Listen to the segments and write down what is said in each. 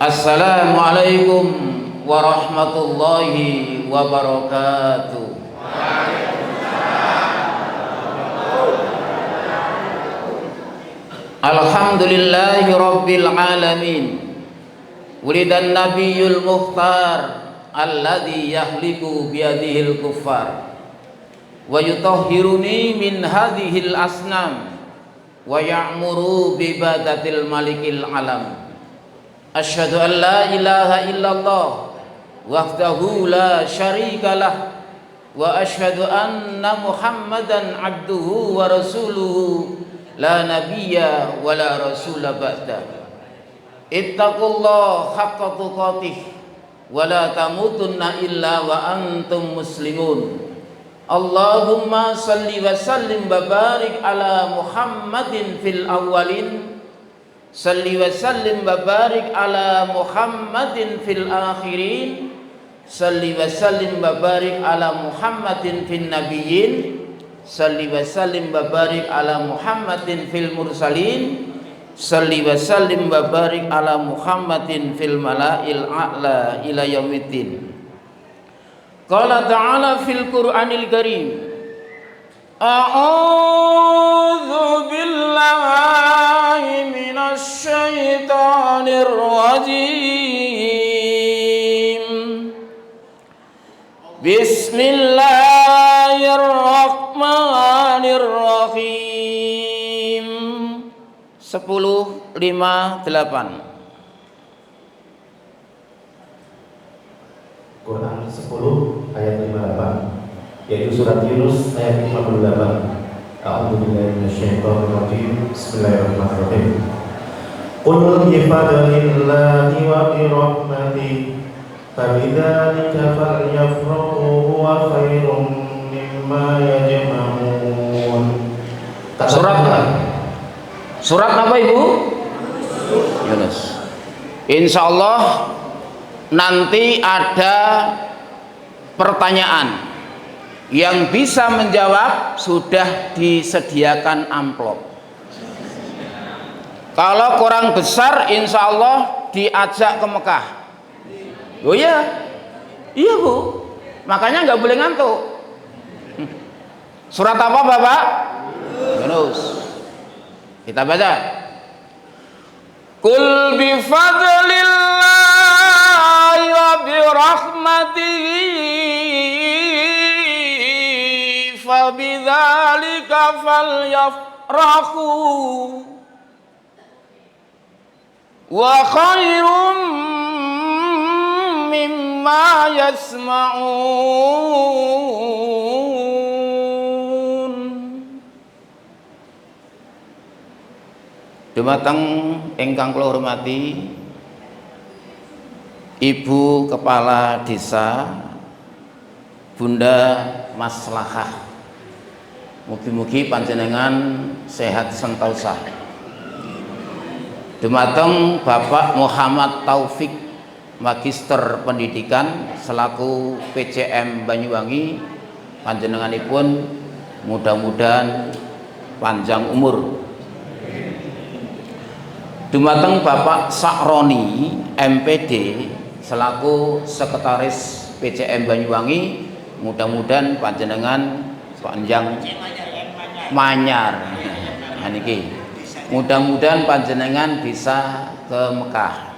Assalamualaikum warahmatullahi wabarakatuh. Alhamdulillahi rabbil alamin. Wulidan nabiyul mukhtar alladhi yahliku biyadihil kuffar wa yutahhiruni min hadhil asnam wa ya'muru bibadatil malikil alam. Asyhadu an la ilaha illallah wahdahu la syarika lah wa asyhadu anna Muhammadan abduhu wa rasuluhu la nabiyya wa la rasula ba'da. Ittaqullaha haqqa tuqatih wa la tamutunna illa wa antum muslimun. Allahumma salli wa sallim wa barik ala Muhammadin fil awwalin, salli wa sallim wa barik ala Muhammadin fil akhirin, salli wa sallim wa barik ala Muhammadin fil nabiyyin, salli wa sallim wa barik ala Muhammadin fil mursalin, salli wa sallim wa barik ala Muhammadin fil mala'il a'la ila yaumiddin. Qala ta'ala fil Qur'anil Karim, a'udzu billahi minasy syaithanir rajim. Bismillahirrahmanirrahim. 10:58. Quran 10 ayat 58, yaitu surat Yunus ayat 58. A'udzubillahi minasyaitonir rajim. Bismillahirrahmanirrahim. Qul bi fadlillahi wa bi rahmatihi fabidzalika falyafrahu huwa khairum mimma yajma'un. Surat apa Ibu? Yunus. Insyaallah nanti ada pertanyaan yang bisa menjawab, sudah disediakan amplop. Kalau kurang besar insya Allah diajak ke Mekah. Oh iya, iya Bu, makanya nggak boleh ngantuk. Surat apa Bapak? Yunus. Kita baca. Qul bi fadlillahi wa bi rahmatihi fabidzalika falyafrahu wa khairum mimma yasma'un. Dumateng ingkang kula hormati Ibu Kepala Desa Bunda Maslahah, mugi-mugi panjenengan sehat sentosa. Dumateng Bapak Muhammad Taufik, Magister Pendidikan selaku PCM Banyuwangi, panjenenganipun mudah-mudahan panjang umur. Dumateng Bapak Sakroni MPD selaku Sekretaris PCM Banyuwangi, mudah-mudahan panjenengan panjang manyar. Nah, niki. Mudah-mudahan panjenengan bisa ke Mekah.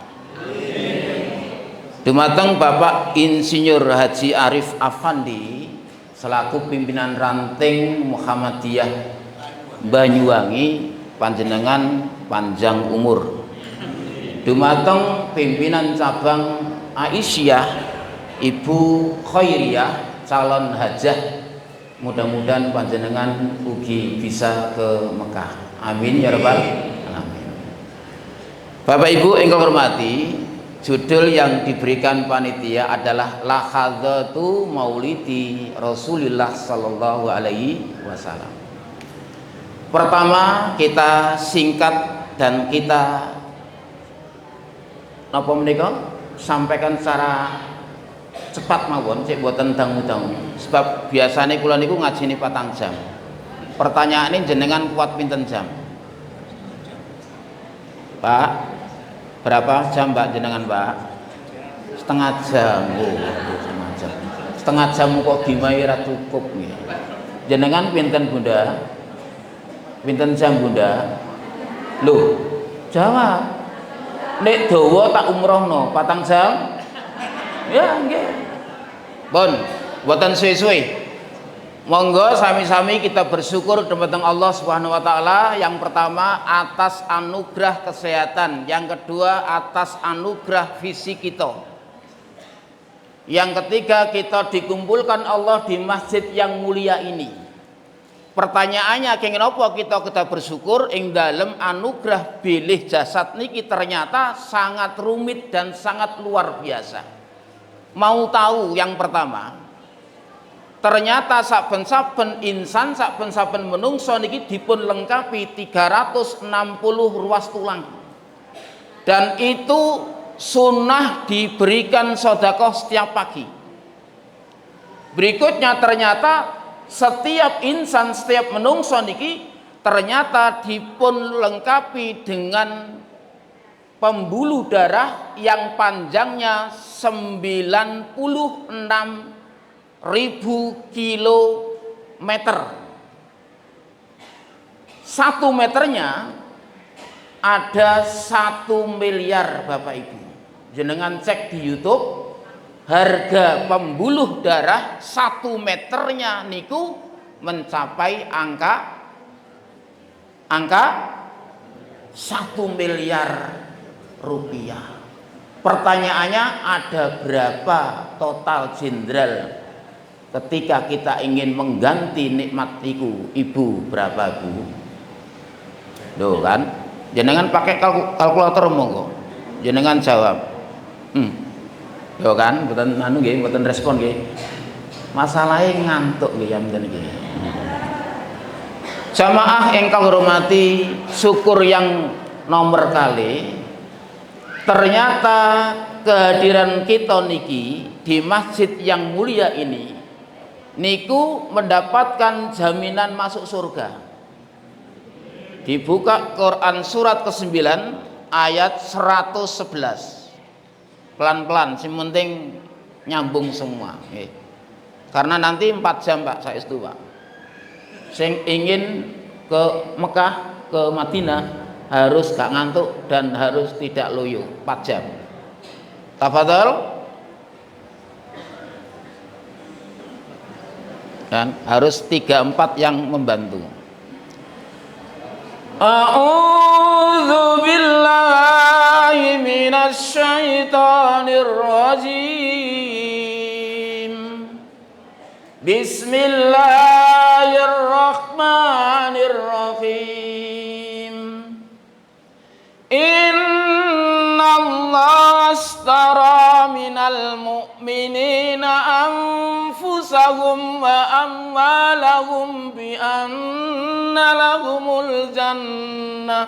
Dumateng Bapak Insinyur Haji Arif Afandi selaku pimpinan ranting Muhammadiyah Banyuwangi, panjenengan panjang umur. Dumateng pimpinan cabang Aisyah Ibu Khairiyah calon hajah, mudah-mudahan panjenengan ugi bisa ke Mekah. Amin ya rabbal alamin. Bapak Ibu ingkang hormati, judul yang diberikan panitia adalah Lahadzatu Maulidi Rasulillah sallallahu alaihi wasallam. Pertama, kita singkat dan kita napa menika sampaikan secara cepat mawon, cek boten dangu-dangu. Sebab biasanya kula niku ngajine 4 jam. Pertanyaan ini jenengan kuat pinten jam? Pak, Berapa jam Mbak jenengan Mbak? Setengah jam. Oh, setengah jam. Setengah jam kok dimai ra cukup nggih. Jenengan pinten Bunda? Pinten jam Bunda? Loh, jawab. Nek dawa tak umrohno 4 jam. Ya nggih. Pun, mboten suwe-suwe. Monggo sami-sami kita bersyukur kepada Allah Subhanahu wa taala. Yang pertama atas anugerah kesehatan, yang kedua atas anugerah fisik kita. Yang ketiga kita dikumpulkan Allah di masjid yang mulia ini. Pertanyaannya kenging apa kita bersyukur ing dalem anugerah bilih jasad niki ternyata sangat rumit dan sangat luar biasa. Mau tahu yang pertama? Ternyata saben-saben insan, saben-saben menungso niki dipun lengkapi 360 ruas tulang. Dan itu sunnah diberikan sedekah setiap pagi. Berikutnya ternyata setiap insan, setiap menungso niki ternyata dipun lengkapi dengan pembuluh darah yang panjangnya 96.000 kilometer. 1 meternya ada 1 miliar Bapak Ibu. Jenengan cek di YouTube, harga pembuluh darah 1 meternya niku mencapai angka 1 miliar rupiah. Pertanyaannya, ada berapa total jenderal ketika kita ingin mengganti nikmat iku? Ibu berapa Bu? Loh kan, jenengan pakai kalkulator monggo. Jenengan jawab. Yo kan, mboten anu nggih, mboten respon nggih. Masalahe ngantuk nggih ya mboten nggih. Jamaah ingkang hormati, syukur yang nomor kali. Ternyata kehadiran kita niki di masjid yang mulia ini niku mendapatkan jaminan masuk surga. Dibuka Quran surat ke-9 ayat 111. Pelan-pelan, sing penting nyambung semua. Karena nanti 4 jam Pak saestu Pak. Sing ingin ke Mekah, ke Madinah harus gak ngantuk dan harus tidak loyo 4 jam. Tafadhol. Dan harus 3-4 yang membantu. A'udzu billahi minasy syaithanir rajim. Bismillahirrahmanirrahim. Innallaha ashtara minal mu'minina anfusahum wa amwalahum bi anna lahumul jannah.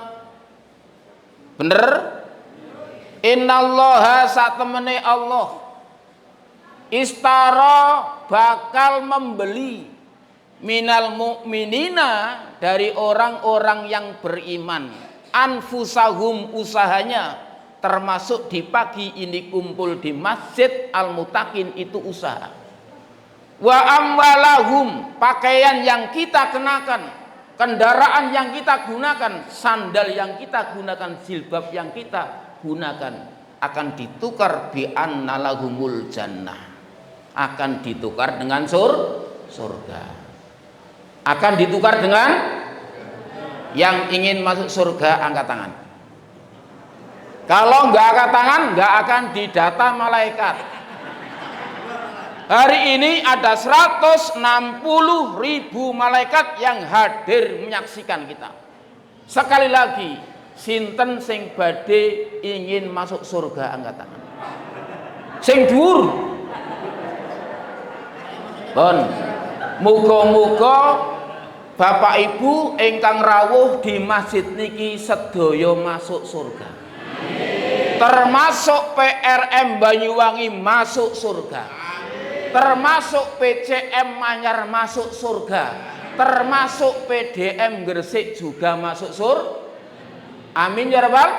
Bener? Innallaha satemene Allah istara bakal membeli minal mu'minina dari orang-orang yang beriman, anfusahum usahanya, termasuk di pagi ini kumpul di Masjid Al-Mutakin itu usaha. Wa amwalahum, pakaian yang kita kenakan, kendaraan yang kita gunakan, sandal yang kita gunakan, jilbab yang kita gunakan akan ditukar bi anna lahumul jannah, akan ditukar dengan surga. Akan ditukar dengan, yang ingin masuk surga angkat tangan. Kalau nggak angkat tangan nggak akan didata malaikat. Hari ini ada 160.000 malaikat yang hadir menyaksikan kita. Sekali lagi, sinten sing badhe ingin masuk surga angkat tangan. Sing dhuwur. Bon, muga-muga Bapak Ibu ingkang rawuh di masjid niki sedaya masuk surga. Termasuk PRM Banyuwangi masuk surga. Termasuk PCM Manyar masuk surga. Termasuk PDM Gresik juga masuk surga. Amin ya rabbal.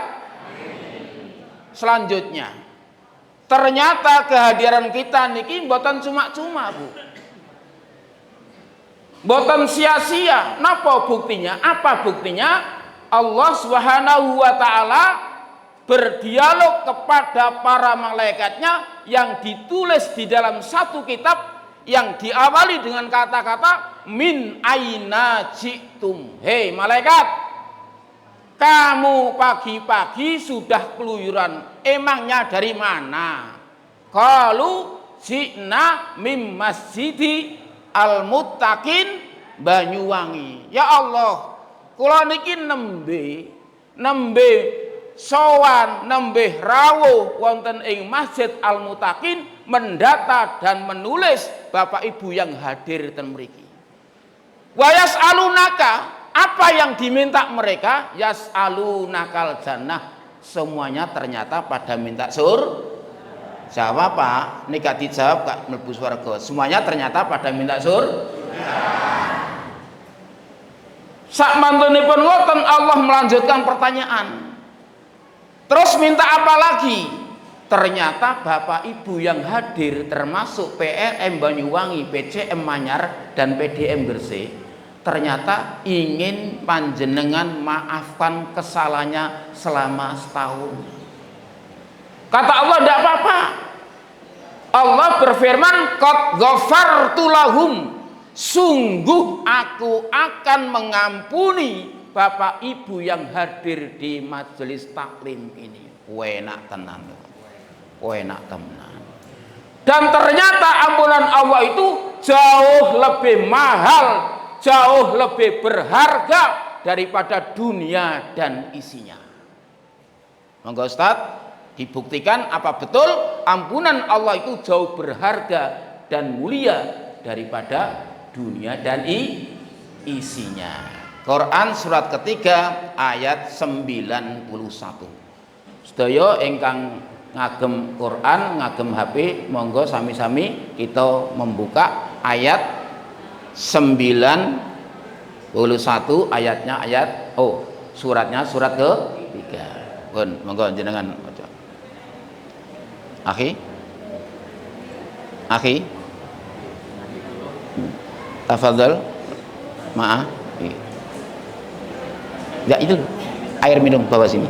selanjutnya. Ternyata kehadiran kita niki mboten cuma-cuma, Bu. Mboten sia-sia. Napa buktinya? Apa buktinya? Allah Subhanahu wa taala berdialog kepada para malaikatnya yang ditulis di dalam satu kitab yang diawali dengan kata-kata min aina jitum. Hei malaikat, kamu pagi-pagi sudah keluyuran, emangnya dari mana? Qalu ji'na mim masjidi al-muttaqin Banyuwangi. Ya Allah, kula niki nembe sowan nembe rawuh wonten ing Masjid Al-Muttaqin mendata dan menulis Bapak Ibu yang hadir ten mriki. Wa yas'alunaka, apa yang diminta mereka? Yas'alunakal jannah. Semuanya ternyata pada minta jawab Pak, nika dijawab Kak mlebu swarga. Semuanya ternyata pada minta Sak mantunipun ngoten Allah melanjutkan pertanyaan. Terus minta apa lagi? Ternyata Bapak Ibu yang hadir termasuk PLM Banyuwangi, PCM Manyar dan PDM Gresik ternyata ingin panjenengan maafkan kesalahannya selama setahun. Kata Allah tidak apa-apa. Allah berfirman, qad ghafartu lahum, sungguh aku akan mengampuni Bapak Ibu yang hadir di majelis taklim ini. Enak tenan. Enak tenan. Dan ternyata ampunan Allah itu jauh lebih mahal, jauh lebih berharga daripada dunia dan isinya. Monggo Ustaz, dibuktikan apa betul ampunan Allah itu jauh berharga dan mulia daripada dunia dan isinya. Quran surat ketiga ayat 91. Sedaya ingkang ngagem Quran, ngagem HP, monggo sami-sami kita membuka ayat 91 ayatnya suratnya surat ke-3. Pun monggo jenengan baca. Akhi tafadhal. Maaf. Ya itu air minum bawa sini.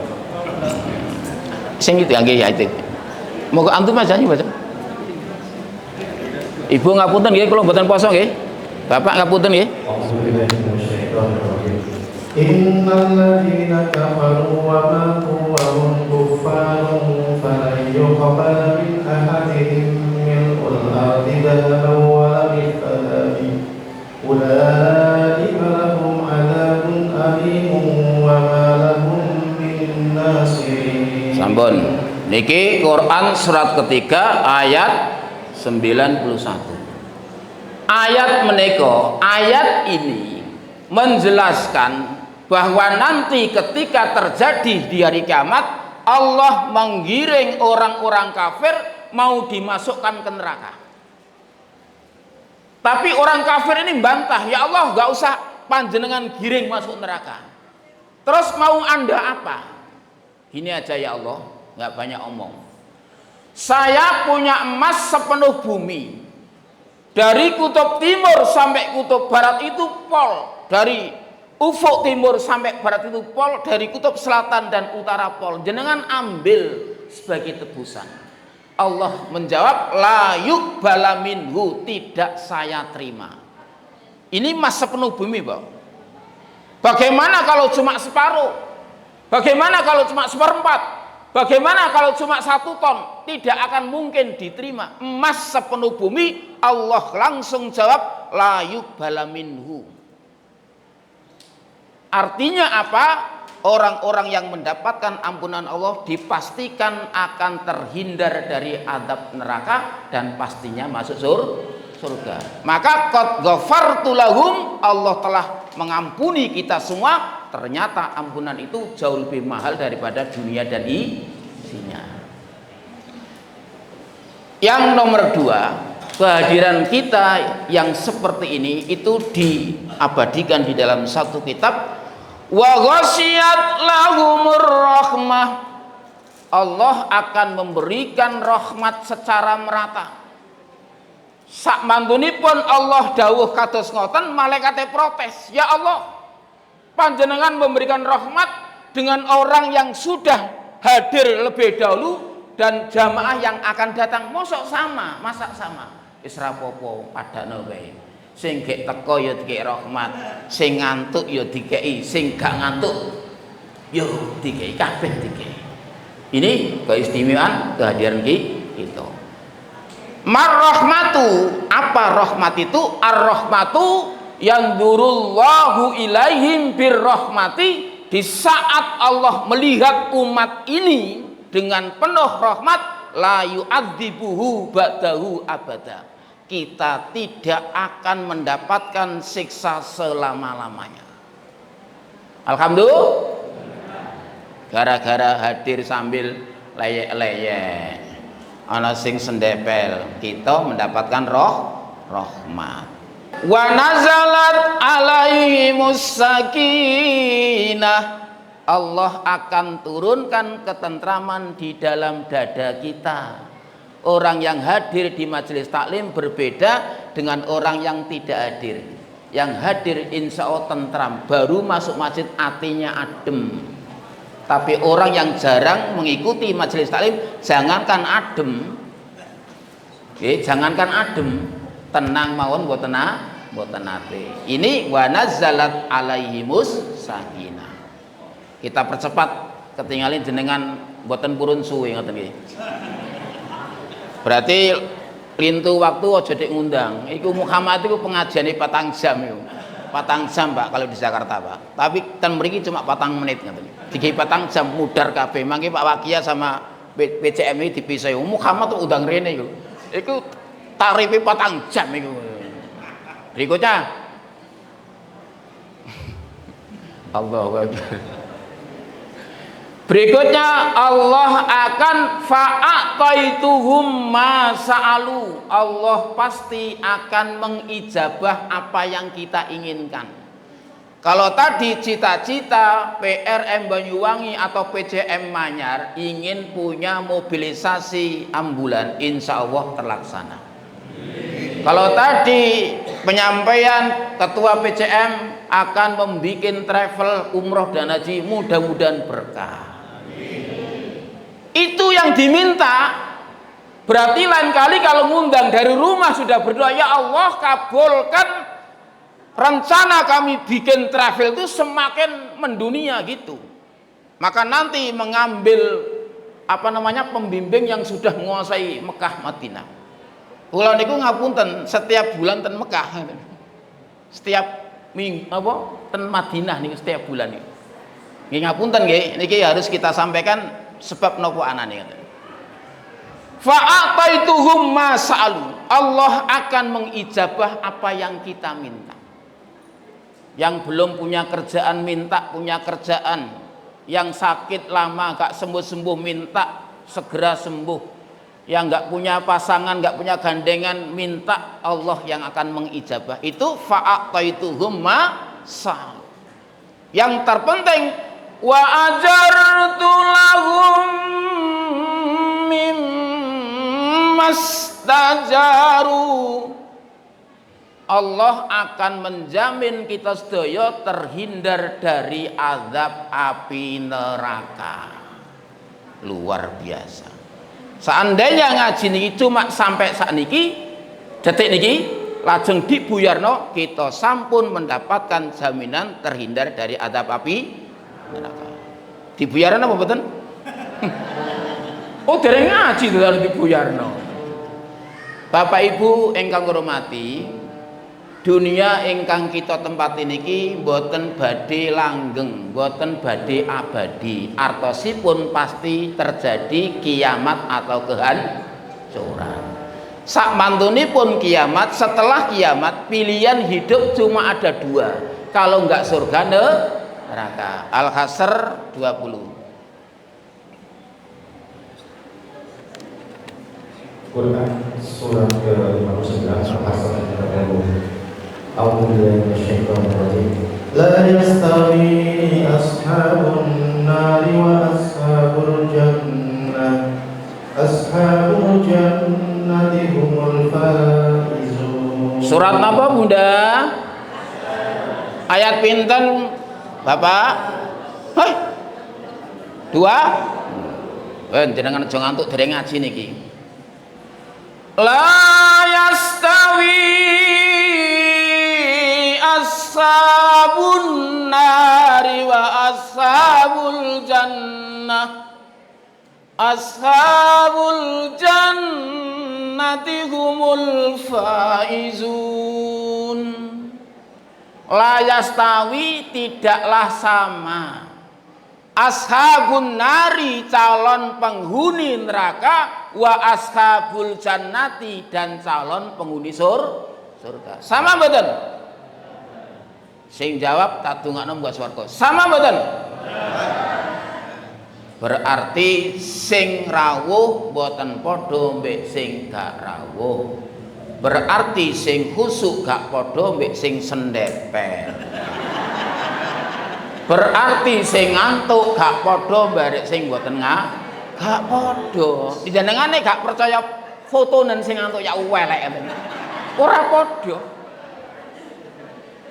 Sing itu nggih ya itu. Moga antum aja baca. Ibu ngapunten nggih kula mboten poso nggih. Bapak ngapunten nggih. Innal ladzina kafaru wa matu wa hum kuffarun falan yuqbala min ahadihim mil'ul ardi dhahaban wa la mithqala ulaika lahum 'adzabun alimun wa ma lahum min nasirin. Sampun. Niki Quran surat ketiga ayat 91. Ayat menika, ayat ini menjelaskan bahwa nanti ketika terjadi di hari kiamat Allah menggiring orang-orang kafir mau dimasukkan ke neraka. Tapi orang kafir ini bantah, ya Allah gak usah panjenengan giring masuk neraka. Terus mau Anda apa? Gini aja ya Allah, gak banyak omong. Saya punya emas sepenuh bumi. Dari kutub timur sampai kutub barat itu pol. Dari ufuk timur sampai barat itu pol. Dari kutub selatan dan utara pol. Jenengan ambil sebagai tebusan. Allah menjawab, la yuqbala minhu, tidak saya terima. Ini emas sepenuh bumi, Pak. Bagaimana kalau cuma separuh? Bagaimana kalau cuma seperempat? Bagaimana kalau cuma 1 ton? Tidak akan mungkin diterima. Emas sepenuh bumi, Allah langsung jawab, la yuqbala minhu. Artinya apa? Orang-orang yang mendapatkan ampunan Allah dipastikan akan terhindar dari azab neraka dan pastinya masuk surga. Maka qad ghafartu lahum, Allah telah mengampuni kita semua. Ternyata ampunan itu jauh lebih mahal daripada dunia dan isinya. Yang nomor 2, kehadiran kita yang seperti ini itu diabadikan di dalam satu kitab. Wa ghasyiyat lahumur rahmah, Allah akan memberikan rahmat secara merata. Sak mantunipun Allah dawuh kados ngoten, malaikate protes, "Ya Allah, panjenengan memberikan rahmat dengan orang yang sudah hadir lebih dahulu dan jamaah yang akan datang. Mosok sama, masa sama?" Wis rapopo, padakno wae. Sing gek teko ya dikek rahmat, sing ngantuk ya dikeki, sing gak ngantuk yo dikeki, kabeh dikeki. Ini keistimewaan kehadiran kita. Marrahmatu, apa rahmat itu? Ar-rahmatu yanzurullahu ilaihim birrahmati. Di saat Allah melihat umat ini dengan penuh rahmat, la yu'adzibuhu ba'dahu abada. Kita tidak akan mendapatkan siksa selama-lamanya. Alhamdulillah. Gara-gara hadir sambil leyek-leyek, ana sing sendepel, kita mendapatkan rahmat. Wa nazalat alaihimus sakinah. Allah akan turunkan ketentraman di dalam dada kita. Orang yang hadir di majelis taklim berbeda dengan orang yang tidak hadir. Yang hadir insya Allah tentram, baru masuk masjid hatinya adem. Tapi orang yang jarang mengikuti majelis taklim, jangankan adem, jangankan adem, tenang mawon mboten ate. Ini wa nazzalat alaihimus sakinah. Kita percepat, ketinggalin jenengan mboten purun suwe ngoten nggih. Berarti lintu waktu aja dik ngundang. Iku Muhammad iku pengajiane 4 jam iku. 4 jam Pak kalau di Jakarta Pak. Tapi ten mriki cuma 4 menit ngoten. Diki 4 jam mudar kabeh. Mangke Pak Wakia sama PCM ini dipisah. Muhammad tuh udang rene iku. Iku tarife 4 jam iku. Berikutnya Allahu Akbar. Berikutnya Allah akan fa'ataituhum ma sa'alu. Allah pasti akan mengijabah apa yang kita inginkan. Kalau tadi cita-cita PRM Banyuwangi atau PCM Manyar ingin punya mobilisasi ambulan, insya Allah terlaksana. Kalau tadi penyampaian ketua PCM akan membuat travel umroh dan haji, mudah-mudahan berkah. Itu yang diminta. Berarti lain kali kalau ngundang dari rumah sudah berdoa, ya Allah kabulkan rencana kami bikin travel itu semakin mendunia gitu. Maka nanti mengambil pembimbing yang sudah menguasai Mekah Madinah. Kula niku ngapunten setiap bulan ten Mekah. Setiap minggu ten Madinah niku setiap bulan niku. Nggih ngapunten nggih, niki harus kita sampaikan sebab nopo anane. Fa'ataituhum ma sa'alu. Allah akan mengijabah apa yang kita minta. Yang belum punya kerjaan minta punya kerjaan. Yang sakit lama gak sembuh-sembuh minta segera sembuh. Yang gak punya pasangan, gak punya gandengan minta, Allah yang akan mengijabah. Itu fa'ataituhum ma sa'alu. Yang terpenting wa ajartu lahum mimmastajaru. Allah akan menjamin kita sedaya terhindar dari azab api neraka. Luar biasa. Seandainya ngaji niki cuma sampai saat niki, detik niki, lajeng dibuyarno, kita sampun mendapatkan jaminan terhindar dari azab api neraka. Dibuyarno apa mboten? Oh, dereng ngaji dalam dibuyarno. Bapak Ibu ingkang hormati, dunia ingkang kita tempati niki mboten badhe langgeng, mboten badhe abadi. Artosipun pasti terjadi kiamat atau kehancuran. Sak mantunipun kiamat, setelah kiamat pilihan hidup cuma ada 2. Kalau enggak surga neraka. Al-Hasr 20. Quran surah ke-59 Al-Hasr 20. A'udzubillahi minasyaitonir rajim. La yastawi ashabun nari wa ashabul jannah Bunda? Ayat pinten Bapak? Hah? 2. Jenengan aja ngantuk dereng ngaji niki. La yastawi ashabun nari wa ashabul jannah. Ashabul jannati humul faizun. La yastawi tidaklah sama. Ashabun nari calon penghuni neraka, wa ashabul jannati dan calon penghuni surga. Sama mboten? Sing jawab tak dongakno mbok swarga. Sama mboten? Berarti sing rawuh mboten padha mbek sing gak rawuh. Berarti sing khusuk gak padha mbek sing sendepel. Berarti sing ngantuk gak padha barek sing mboten gak padha. Jenengane gak percaya fotonen sing ngantuk ya welek ngoten. Ora padha.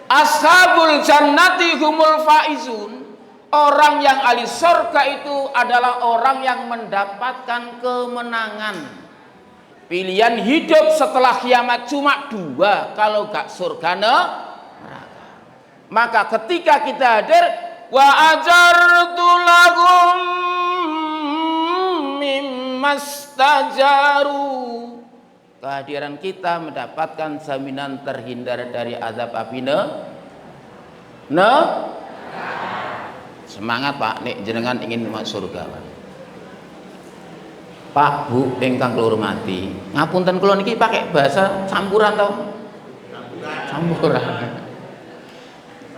Ashabul jannati humul faizun. Orang yang ahli surga itu adalah orang yang mendapatkan kemenangan. Pilihan hidup setelah kiamat cuma 2, kalau gak surga neraka. Maka ketika kita hadir, wa ajartu lahum mimmastajaru, kehadiran kita mendapatkan jaminan terhindar dari azab api Semangat Pak, nek jenengan ingin masuk surga Pak. Pak, Bu, ingkang kula hormati, ngapunten kula niki pakai bahasa campuran to? Campuran.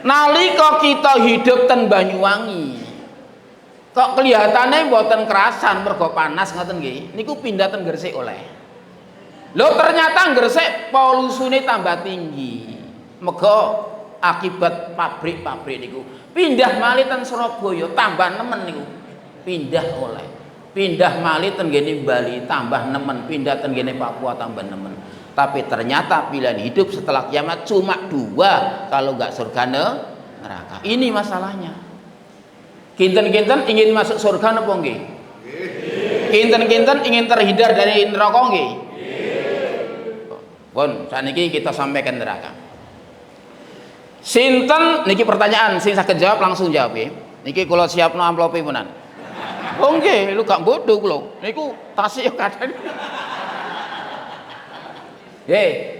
Nalika kita hidup ten Banyuwangi, kok kelihatannya mboten kerasan mergo panas ngoten nggih. Niku pindah ten Gresik oleh. Lho ternyata Gresik polusine tambah tinggi. Mergo akibat pabrik-pabrik niku. Pindah malih ten Surabaya tambah nemen niku. Pindah oleh. Pindah malih ten ngene Bali tambah nemen, pindah ten ngene Papua tambah nemen. Tapi ternyata pilihan hidup setelah kiamat cuma 2, kalau enggak surga neraka. Ini masalahnya. Kinten-kinten ingin masuk surga napa nggih? Kinten-kinten ingin terhindar dari neraka nggih? Pun saniki kita sampaikan neraka. Sinten niki pertanyaan sing saged jawab langsung jawab nggih. Niki kula siapno amplope punan. Oh nggih, lu gak bodoh kula. Niku tasih yo kadang.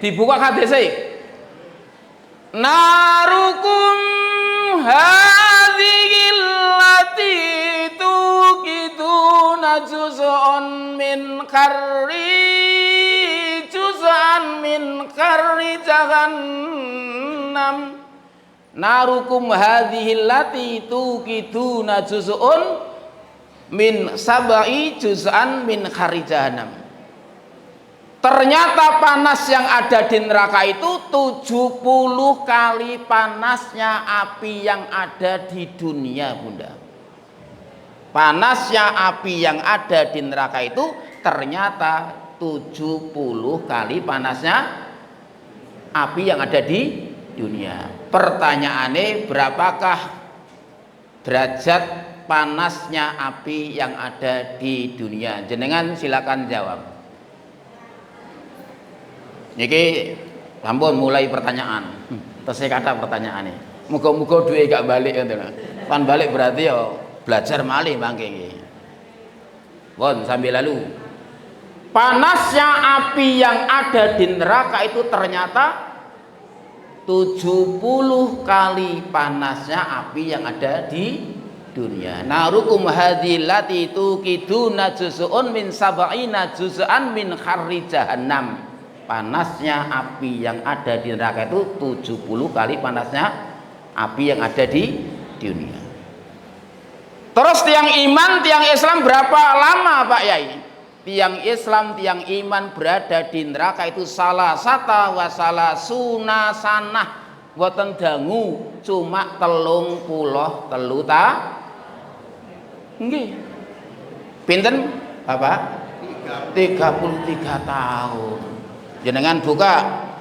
Dibuka hadise. Narukum hadhil lati tuqiduna juz'un min kharri jahannam. Narukum hadhil lati tuqiduna juz'un min sab'i juz'an min kharri jahannam. Ternyata panas yang ada di neraka itu 70 kali panasnya api yang ada di dunia, Bunda. Panasnya api yang ada di neraka itu ternyata 70 kali panasnya api yang ada di dunia. Pertanyaannya, berapakah derajat panasnya api yang ada di dunia? Jenengan silakan jawab. Niki sampun mulai pertanyaan. Terus kata pertanyaannya. Muga-muga duwe gak balik ngoten. Pan balik berarti ya belajar malih mangke nggih. Pun sambil lalu. Panasnya api yang ada di neraka itu ternyata 70 kali panasnya api yang ada di dunia. Narukum hadilati tuqiduna juz'un min sab'ina juz'an min kharri jahannam. Panasnya api yang ada di neraka itu 70 kali panasnya api yang ada di dunia. Terus tiang iman, tiang Islam berapa lama Pak Yai? Tiang Islam, tiang iman berada di neraka itu salah sata wa salah sunasanah boten dangu cuma 33 nggih. Pinten Bapak? 33 tahun. Jenengan buka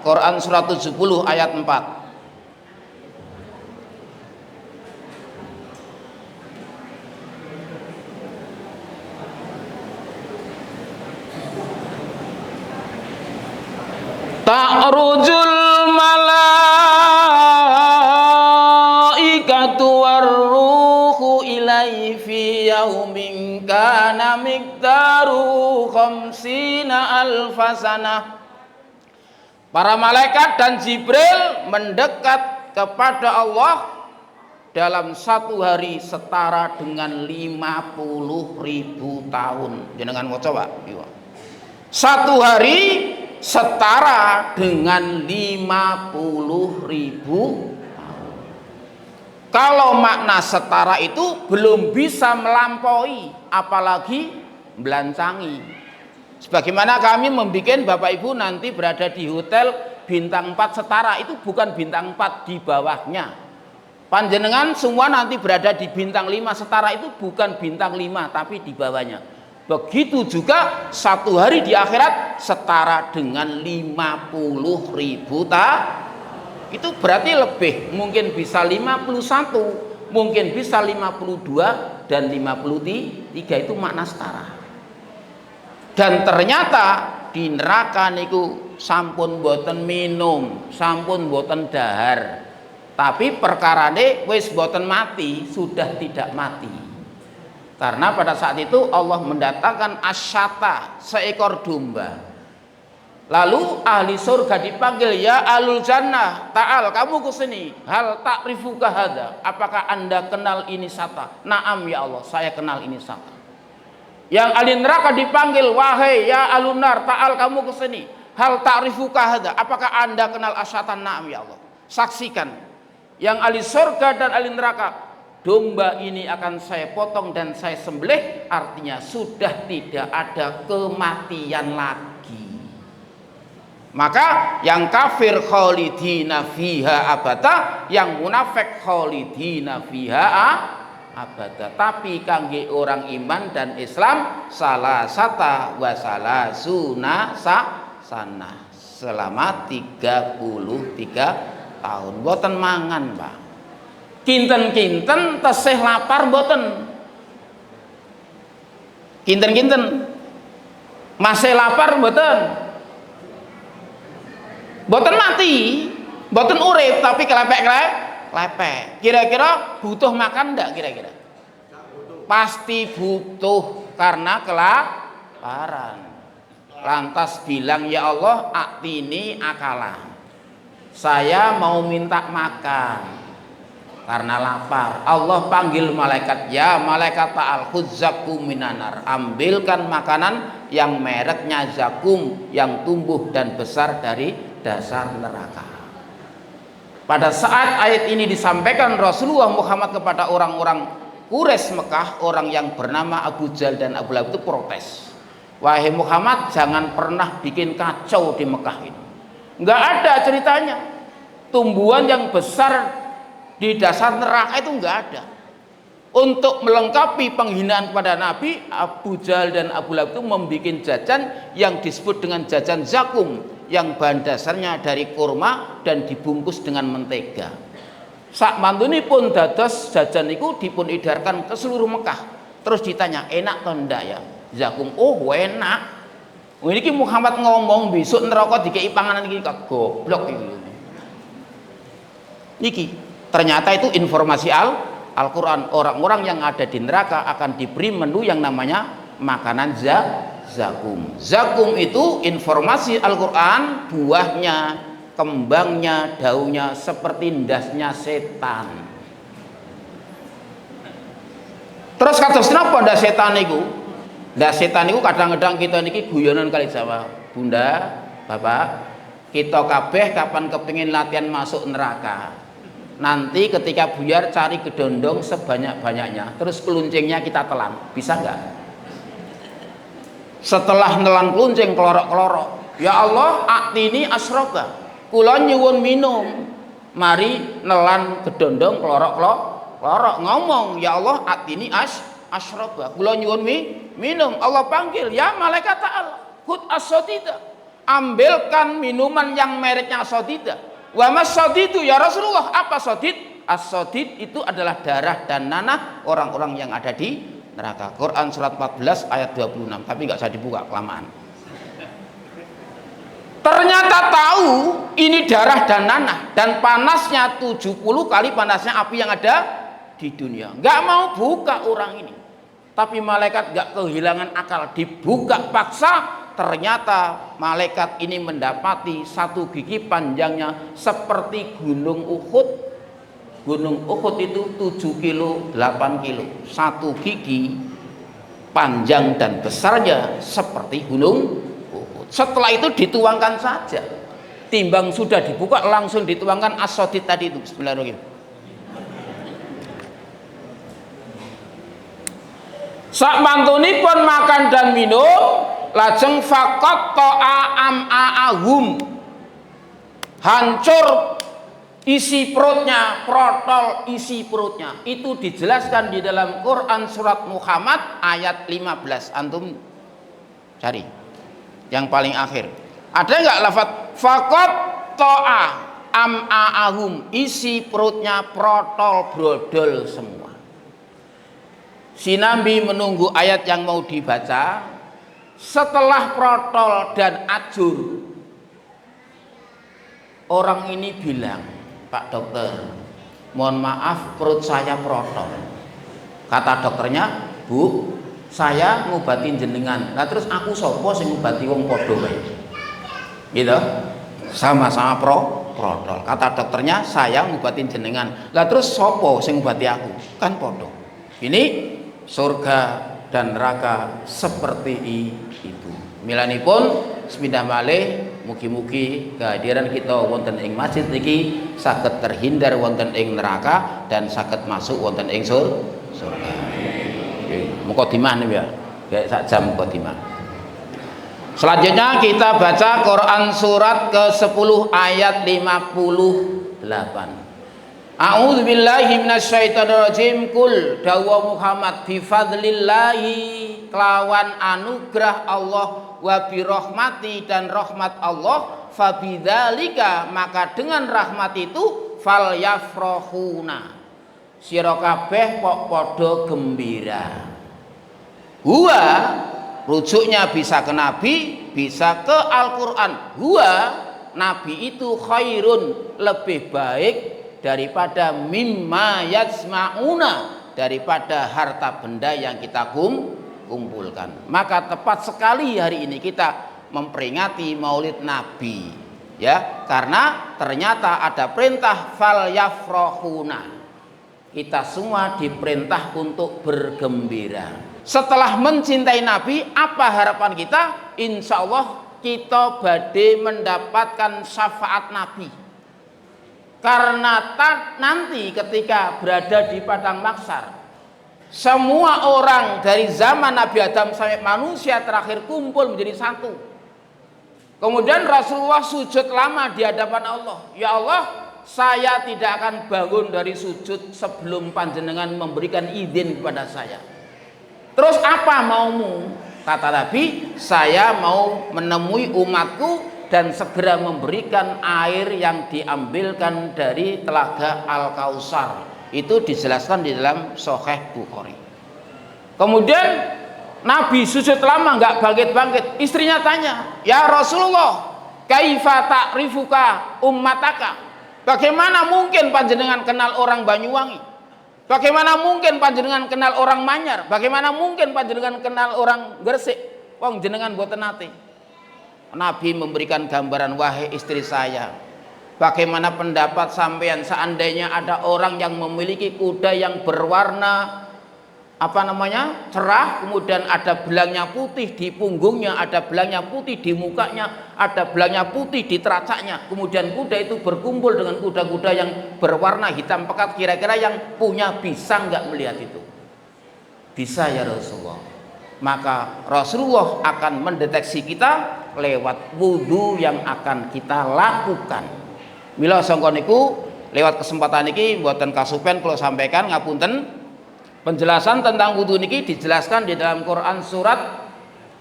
Quran surat 70 ayat 4. Ta'rujul malaikatu warruhu ilaihi fi yaumin kana miqdaru khamsina alfasana. Para malaikat dan Jibril mendekat kepada Allah dalam satu hari setara dengan 50.000 tahun. Jenengan mau coba? Satu hari setara dengan 50.000 tahun. Kalau makna setara itu belum bisa melampaui, apalagi melancangi. Sebagaimana kami membuat Bapak Ibu nanti berada di hotel bintang 4 setara, itu bukan bintang 4, di bawahnya. Panjenengan semua nanti berada di bintang 5 setara, itu bukan bintang 5 tapi di bawahnya. Begitu juga satu hari di akhirat setara dengan 50.000 tahun. Itu berarti lebih, mungkin bisa 51, mungkin bisa 52 dan 53, itu makna setara. Dan ternyata di neraka niku sampun boten minum, sampun boten dahar, tapi perkarane wis boten mati, sudah tidak mati. Karena pada saat itu Allah mendatangkan asyata, seekor domba. Lalu ahli surga dipanggil, ya alul jannah, ta'al, kamu kesini. Hal ta'rifuka hadza, apakah anda kenal ini sata? Naam ya Allah, saya kenal ini sata. Yang ahli neraka dipanggil, wahai ya alun nar, ta'al, kamu kesini. Hal ta'rifuka hadza, apakah anda kenal asyata? Naam ya Allah. Saksikan. Yang ahli surga dan ahli neraka, domba ini akan saya potong dan saya sembelih, artinya sudah tidak ada kematian lagi. Maka yang kafir khalidina fiha abada, yang munafik khalidina fiha abada. Tapi kangge orang iman dan Islam salasata wa salasuna sana, selama 33 tahun. Boten mangan, Pak. Kinten-kinten tesih lapar boten. Kinten-kinten masih lapar boten. Boten mati, boten urip, tapi kelepek. Kira-kira butuh makan enggak kira-kira? Pasti butuh karena kelaparan. Lantas bilang, ya Allah, atini akala. Saya mau minta makan karena lapar. Allah panggil malaikat, ya malaikat ta'al khudzakum minanar, ambilkan makanan yang mereknya zakum, yang tumbuh dan besar dari dasar neraka. Pada saat ayat ini disampaikan Rasulullah Muhammad kepada orang-orang Quraisy Mekah, orang yang bernama Abu Jahal dan Abu Lahab itu protes. Wahai Muhammad, jangan pernah bikin kacau di Mekah ini. Enggak ada ceritanya tumbuhan yang besar di dasar neraka, itu enggak ada. Untuk melengkapi penghinaan kepada Nabi, Abu Jahal dan Abu Lahab itu membuat jajan yang disebut dengan jajan zakum, yang bahan dasarnya dari kurma dan dibungkus dengan mentega. Sak mantune pun dados jajan itu dipun edarkan ke seluruh Mekah. Terus ditanya, enak atau enggak ya zakum? Oh enak. Ini Muhammad ngomong besok neraka dikei panganan iki kok goblok iki. Niki ternyata itu informasi Al-Quran. Orang-orang yang ada di neraka akan diberi menu yang namanya makanan zakum. Zakum itu informasi Al-Quran, buahnya, kembangnya, daunnya seperti ndasnya setan. Terus kados napa ndas setan niku? Ndas setan niku kadang-kadang kita niki guyonan kali Jawa. Bunda, Bapak, kita kabeh kapan kepengin latihan masuk neraka, nanti ketika buyar cari gedondong sebanyak-banyaknya, terus keluncingnya kita telan, bisa nggak? Setelah nelan keluncing kelorok-kelorok, ya Allah, atini asroba, kula nyuwun minum. Mari nelan gedondong kelorok-kelorok, ngomong, ya Allah, atini asroba, kula nyuwun minum. Allah panggil, ya malaikat ta'ala khud as-sotida, ambilkan minuman yang mereknya sodida. Wa mas sodidu ya Rasulullah, apa sodid? As-sodid itu adalah darah dan nanah orang-orang yang ada di neraka. Quran surat 14 ayat 26, tapi nggak usah dibuka kelamaan. Ternyata tahu ini darah dan nanah, dan panasnya 70 kali panasnya api yang ada di dunia. Nggak mau buka orang ini, tapi malaikat nggak kehilangan akal, dibuka paksa. Ternyata malaikat ini mendapati satu gigi panjangnya seperti gunung Uhud. Gunung Uhud itu 7 kilo 8 kilo, satu gigi panjang dan besarnya seperti gunung Uhud. Setelah itu dituangkan saja, timbang sudah dibuka langsung dituangkan as-sodid tadi itu. Bismillahirrahmanirrahim. Sak mantunipun makan dan minum, lajeng faqat ta'a am'a'ahum, hancur isi perutnya, protol isi perutnya. Itu dijelaskan di dalam Quran surat Muhammad ayat 15. Antum cari yang paling akhir. Ada nggak lafaz faqat ta'a am'a'ahum, isi perutnya protol brodol semua. Si Nabi menunggu ayat yang mau dibaca. Setelah protol dan ajur, orang ini bilang, Pak dokter, mohon maaf perut saya protol. Kata dokternya, Bu, saya ngobatin jenengan. Nah terus aku sopo sing ngobati wong podo wae. Gitu. Sama-sama protol. Kata dokternya, saya ngobatin jenengan. Lah terus sopo sing ngobati aku? Kan podo. Ini surga dan neraka seperti itu. Milanipun sepindah malih mugi-mugi kehadiran kita wonten ing masjid niki saged terhindar wonten ing neraka dan saged masuk wonten ing surga. Mukadimah nih ya. Kayak sak jam mukadimah. Selanjutnya kita baca Quran surat ke-10 ayat 58. A'udzu billahi minasyaitonir rajim. Kul dawa Muhammad bi fadlillahi, kelawan anugerah Allah, wa bi rahmati, dan rahmat Allah, fa bidzalika, maka dengan rahmat itu, fal yafrahuna, sira kabeh kok padha gembira. Huwa rujuknya bisa ke Nabi, bisa ke Al-Qur'an. Huwa Nabi itu khairun, lebih baik daripada mimma yasma'una, daripada harta benda yang kita kumpulkan. Maka tepat sekali hari ini kita memperingati Maulid Nabi, ya, karena ternyata ada perintah fal yafrahuna. Kita semua diperintah untuk bergembira. Setelah mencintai Nabi, apa harapan kita? Insya Allah kita badhe mendapatkan syafaat Nabi. Karena nanti ketika berada di padang mahsyar, semua orang dari zaman Nabi Adam sampai manusia terakhir kumpul menjadi satu. Kemudian Rasulullah sujud lama di hadapan Allah. Ya Allah, saya tidak akan bangun dari sujud sebelum panjenengan memberikan izin kepada saya. Terus apa maumu? Kata Nabi, saya mau menemui umatku dan segera memberikan air yang diambilkan dari telaga Al-Kautsar. Itu dijelaskan di dalam Sahih Bukhari. Kemudian Nabi sujud lama nggak bangkit-bangkit. Istrinya tanya, ya Rasulullah, kaifa ta'rifuka ummataka? Bagaimana mungkin panjenengan kenal orang Banyuwangi? Bagaimana mungkin panjenengan kenal orang Manyar? Bagaimana mungkin panjenengan kenal orang Gresik? Wong jenengan mboten nate. Nabi memberikan gambaran, wahai istri saya, bagaimana pendapat sampean seandainya ada orang yang memiliki kuda yang berwarna cerah, kemudian ada belangnya putih di punggungnya, ada belangnya putih di mukanya, ada belangnya putih di teracaknya, kemudian kuda itu berkumpul dengan kuda-kuda yang berwarna hitam pekat, kira-kira yang punya bisa nggak melihat itu? Bisa ya Rasulullah. Maka Rasulullah akan mendeteksi kita lewat wudhu yang akan kita lakukan. Mila sangka niku lewat kesempatan niki mboten kasupen kula sampaikan ngapunten. Penjelasan tentang wudhu niki dijelaskan di dalam Quran surat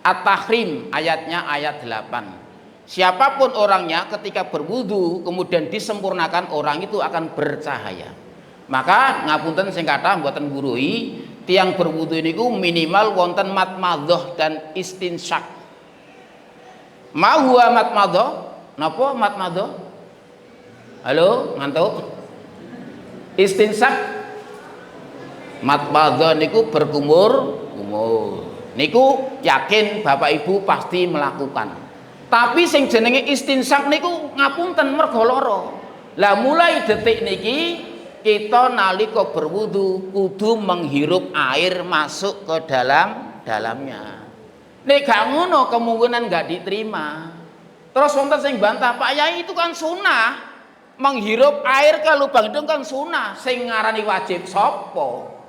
At-Tahrim ayatnya ayat 8. Siapapun orangnya ketika berwudu kemudian disempurnakan, orang itu akan bercahaya. Maka ngapunten sing kathah mboten ngurui, tiang berwudu niku minimal wonten matmadhah dan istinsyak. Ma huwa matmadhah? Napa matmadhah? Halo, ngantuk? Istinsyak. Matmadhah niku berkumur-kumur. Niku yakin Bapak Ibu pasti melakukan. Tapi sing jenenge istinsyak niku ngapunten merga lara. Lah mulai detik niki kita nalika berwudu kudu menghirup air masuk ke dalamnya. Nek gak ngono kemungkinan gak diterima. Terus wonten sing bantah, Pak Yai itu kan sunah. Menghirup air ke lubang hidung kan sunah. Sing ngarani wajib sapa?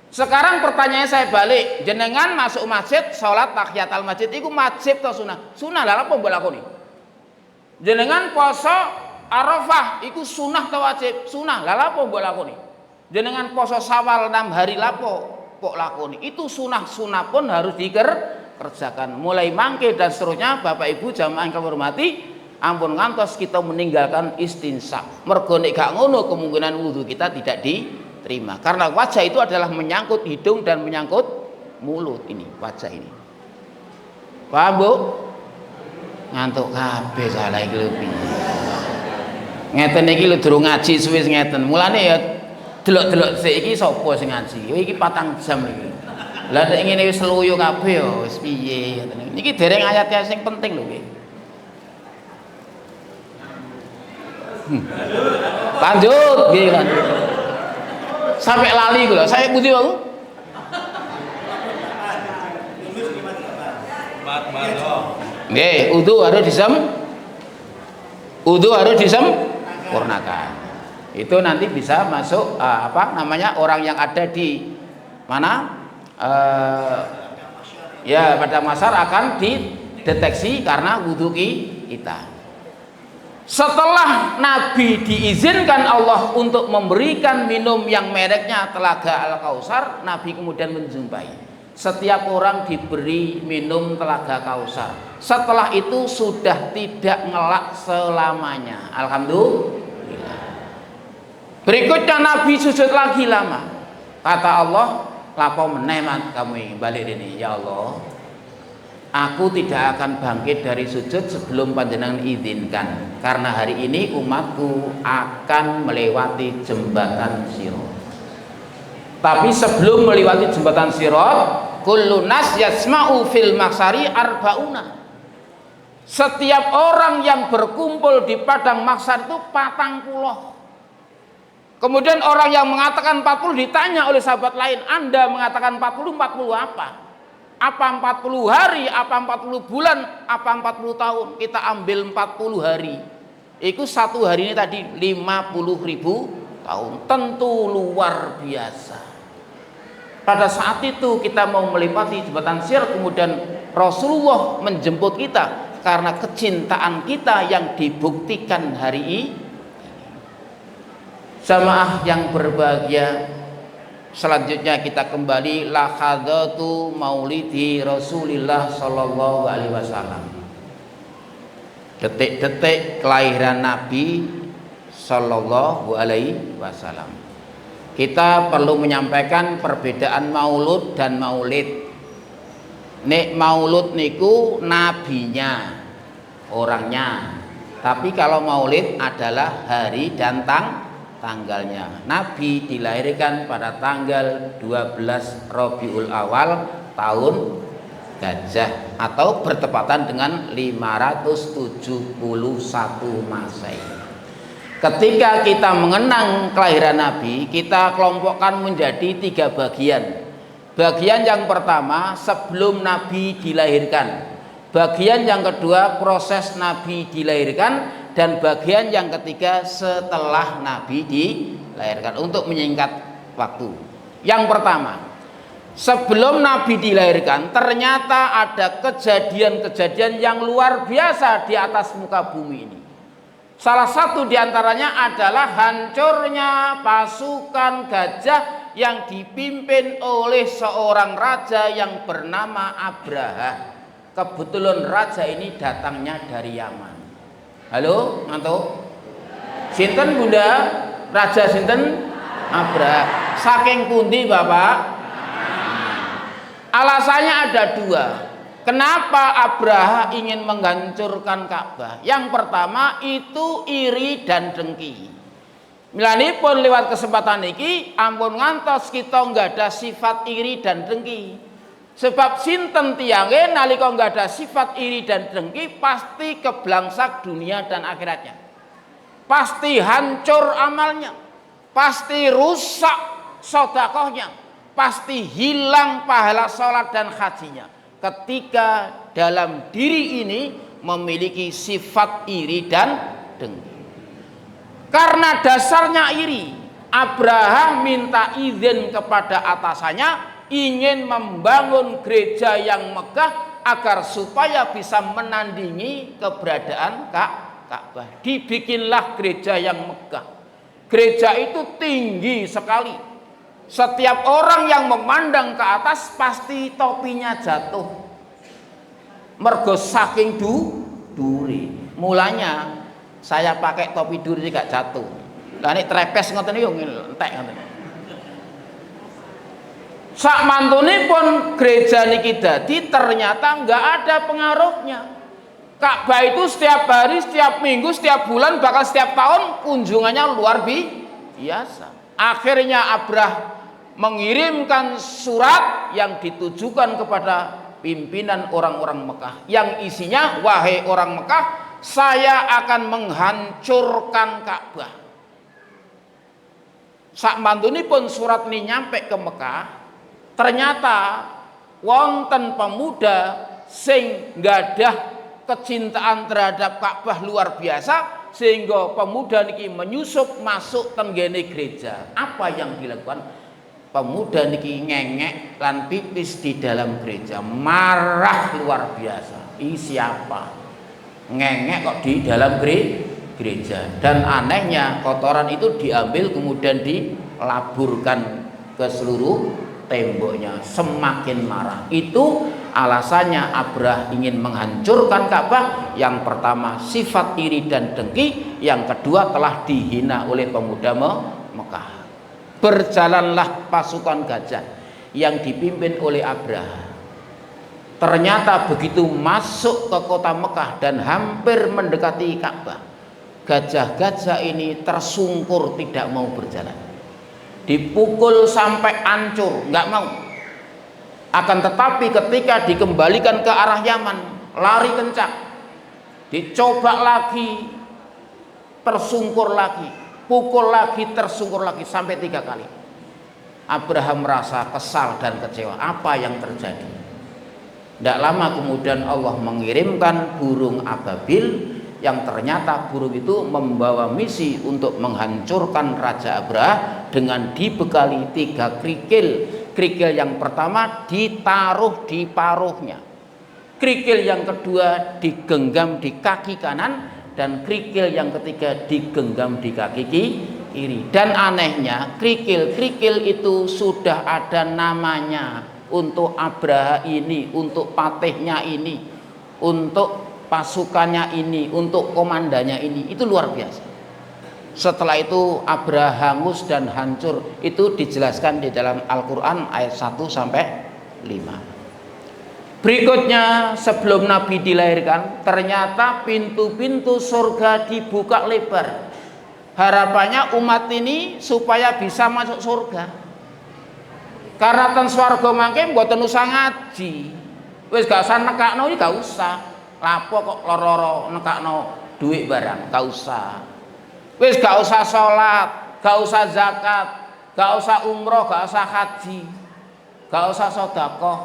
Sekarang pertanyaan saya balik, jenengan masuk masjid sholat tahiyatul masjid itu wajib atau sunah? Sunah lah apa mbok lakoni? Jenengan poso Arafah itu sunah atau wajib? Sunah lah apa mbok lakoni? Jenengan poso Syawal 6 hari lapo kok lakoni? Itu sunah pun harus dikerjakan. Mulai mangke dan seterusnya Bapak Ibu jamaah yang kami hormati, ampun ngantos kita meninggalkan istinsyak. Mergo nek gak ngono kemungkinan wudu kita tidak diterima. Karena wajah itu adalah menyangkut hidung dan menyangkut mulut ini, wajah ini. Paham, Bu? Ngantuk kabeh salah iki lho piye. Ngeten iki lho durung ngaji suwis ngeten. Mulane ya delok-delok sik iki sapa sing ngaji. Iki 4 jam iki. Lah nek ngene wis luyu kabeh ya wis piye ngeten. Niki dereng ayat sing penting lho iki. Lanjut, nggih lanjut. Sampai lali kula. Saya putih aku. Nggih, wudu harus disempurnakan. Itu nanti bisa masuk orang yang ada di mana? Ya pada masyar akan dideteksi karena wudu kita. Setelah Nabi diizinkan Allah untuk memberikan minum yang mereknya Telaga Al-Kausar, Nabi kemudian menjumpai. Setiap orang diberi minum Telaga Kausar. Setelah itu sudah tidak ngelak selamanya. Alhamdulillah. Berikutnya Nabi sujud lagi lama. Kata Allah, lapo menemat kamu ini balik ini, ya Allah. Aku tidak akan bangkit dari sujud sebelum panjenengan izinkan, karena hari ini umatku akan melewati jembatan Sirat. Tapi sebelum melewati jembatan Sirat, kullu nas yasma'u fil maksari arba'una. Setiap orang yang berkumpul di padang maksar itu 40. Kemudian orang yang mengatakan 40 ditanya oleh sahabat lain, Anda mengatakan 40 apa? Apa 40 hari, apa 40 bulan, apa 40 tahun? Kita ambil 40 hari. Itu satu hari ini tadi 50.000 tahun. Tentu luar biasa. Pada saat itu kita mau melewati jembatan Sirat, kemudian Rasulullah menjemput kita karena kecintaan kita yang dibuktikan hari ini. Jamaah yang berbahagia, selanjutnya kita kembali lahadatu maulidi Rasulillah sallallahu alaihi wasallam. Detik-detik kelahiran Nabi sallallahu alaihi wasallam. Kita perlu menyampaikan perbedaan maulud dan maulid. Nek maulud niku nabinya, orangnya. Tapi kalau maulid adalah hari dan tanggalnya. Nabi dilahirkan pada tanggal 12 Rabiul Awal tahun Gajah atau bertepatan dengan 571 Masehi. Ketika kita mengenang kelahiran Nabi, kita kelompokkan menjadi 3 bagian. Bagian yang pertama sebelum Nabi dilahirkan. Bagian yang kedua proses Nabi dilahirkan. Dan bagian yang ketiga setelah Nabi dilahirkan, untuk menyingkat waktu. Yang pertama, sebelum Nabi dilahirkan ternyata ada kejadian-kejadian yang luar biasa di atas muka bumi ini. Salah satu diantaranya adalah hancurnya pasukan gajah yang dipimpin oleh seorang raja yang bernama Abraha. kebetulan raja ini datangnya dari Yaman. Halo, ngantuk? Sinten Bunda? Raja sinten? Abraha. Saking pundi Bapak? Alasannya ada dua. Kenapa Abraha ingin menghancurkan Ka'bah? Yang pertama itu iri dan dengki. Milanipun lewat kesempatan ini ampun ngantos kita nggak ada sifat iri dan dengki. Sebab sinten tiange nalika nggak ada sifat iri dan dengki pasti keblangsak dunia dan akhiratnya. Pasti hancur amalnya. Pasti rusak sedekahnya. Pasti hilang pahala sholat dan hajinya. Ketika dalam diri ini memiliki sifat iri dan dengki. Karena dasarnya iri, Abraha minta izin kepada atasannya ingin membangun gereja yang megah agar supaya bisa menandingi keberadaan Ka'bah. Dibikinlah gereja yang megah. Gereja itu tinggi sekali. Setiap orang yang memandang ke atas pasti topinya jatuh. Mergo saking duri. Mulanya saya pakai topi duri gak jatuh. Lah nek trepes ngoten niku entek ngoten. Sak mantunipun gereja niki dadi ternyata enggak ada pengaruhnya. Ka'bah itu setiap hari, setiap minggu, setiap bulan, bahkan setiap tahun kunjungannya luar biasa. Akhirnya Abrah mengirimkan surat yang ditujukan kepada pimpinan orang-orang Mekah yang isinya, wahai orang Mekah, saya akan menghancurkan Ka'bah. Sak mantunipun surat ini nyampe ke Mekah, ternyata wonten pemuda sing gadah kecintaan terhadap Ka'bah luar biasa sehingga pemuda niki menyusup masuk tenggene gereja. Apa yang dilakukan? Pemuda niki ngengek lan pipis di dalam gereja, marah luar biasa. Ini siapa? Ngengek kok di dalam gereja. Dan anehnya kotoran itu diambil kemudian dilaburkan ke seluruh temboknya. Semakin marah. Itu alasannya Abrah ingin menghancurkan Ka'bah. Yang pertama sifat iri dan dengki, yang kedua telah dihina oleh pemuda Mekah. Berjalanlah pasukan gajah yang dipimpin oleh Abrah. Ternyata begitu masuk ke kota Mekah dan hampir mendekati Ka'bah, gajah-gajah ini tersungkur tidak mau berjalan. Dipukul sampai hancur, nggak mau. Akan tetapi ketika dikembalikan ke arah Yaman, lari kencang. Dicoba lagi, tersungkur lagi, pukul lagi, tersungkur lagi sampai 3 kali. Abraham merasa kesal dan kecewa. Apa yang terjadi? Tidak lama kemudian Allah mengirimkan burung ababil yang ternyata burung itu membawa misi untuk menghancurkan Raja Abrah dengan dibekali 3 kerikil. Kerikil yang pertama ditaruh di paruhnya, kerikil yang kedua digenggam di kaki kanan, dan kerikil yang ketiga digenggam di kaki kiri. Dan anehnya kerikil-kerikil itu sudah ada namanya. Untuk Abraha ini, untuk patihnya ini, untuk pasukannya ini, untuk komandannya ini. Itu luar biasa. Setelah itu Abraha hangus dan hancur. Itu dijelaskan di dalam Al-Quran ayat 1 sampai 5. Berikutnya, sebelum Nabi dilahirkan, ternyata pintu-pintu surga dibuka lebar. Harapannya umat ini supaya bisa masuk surga. Karena ten swarga mangke mboten usah ngaji. Wis gak usah nekakno iki, gak usah. Lapo kok loro-loro nekakno duit barang, gak usah. Wis gak usah salat, gak usah zakat, gak usah umroh, gak usah haji, gak usah sedekah.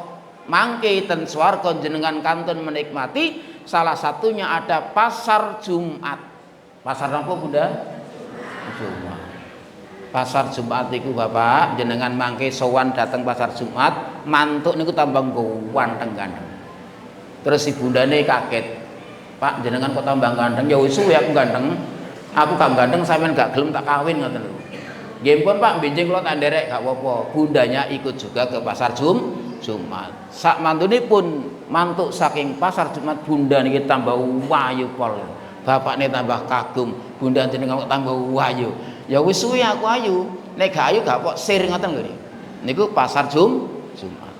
Mangke ten swarga jenengan kantun menikmati, salah satunya ada pasar Jumat. Pasar apa Bunda? Jumat. Pasar Jumat itu Bapak jenengan mangke sowan datang pasar Jumat, mantuk niku tambah ganteng ganteng. Terus si bundane kaget, Pak jenengan kok tambah ganteng? Ya wis suwe aku ganteng. Aku gak ganteng sampean gak gelem tak kawin ngoten lho. Nggih pun Pak benjing kula tak nderek gak apa-apa. Bundanya ikut juga ke pasar Jumat. Jumat. Sak mantunipun mantuk saking pasar Jumat, bunda niki tambah wayu pol. Bapakne tambah kagum, bunda jenengan tambah wayu. Ya wis suwi aku ayu, nek gak ayu gak kok sir ngoten lho. Niku pasar Jumat.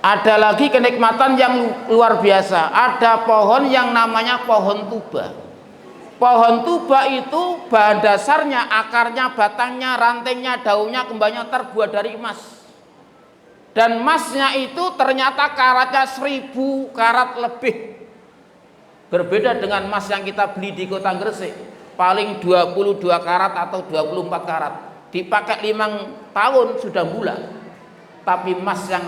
Ada lagi kenikmatan yang luar biasa. Ada pohon yang namanya pohon tuba. Pohon tuba itu bahan dasarnya, akarnya, batangnya, rantingnya, daunnya, kembangnya terbuat dari emas. Dan emasnya itu ternyata karatnya 1000 karat lebih. Berbeda dengan emas yang kita beli di Kota Gresik, paling 22 karat atau 24 karat. Dipakai 5 tahun sudah bulat. Tapi emas yang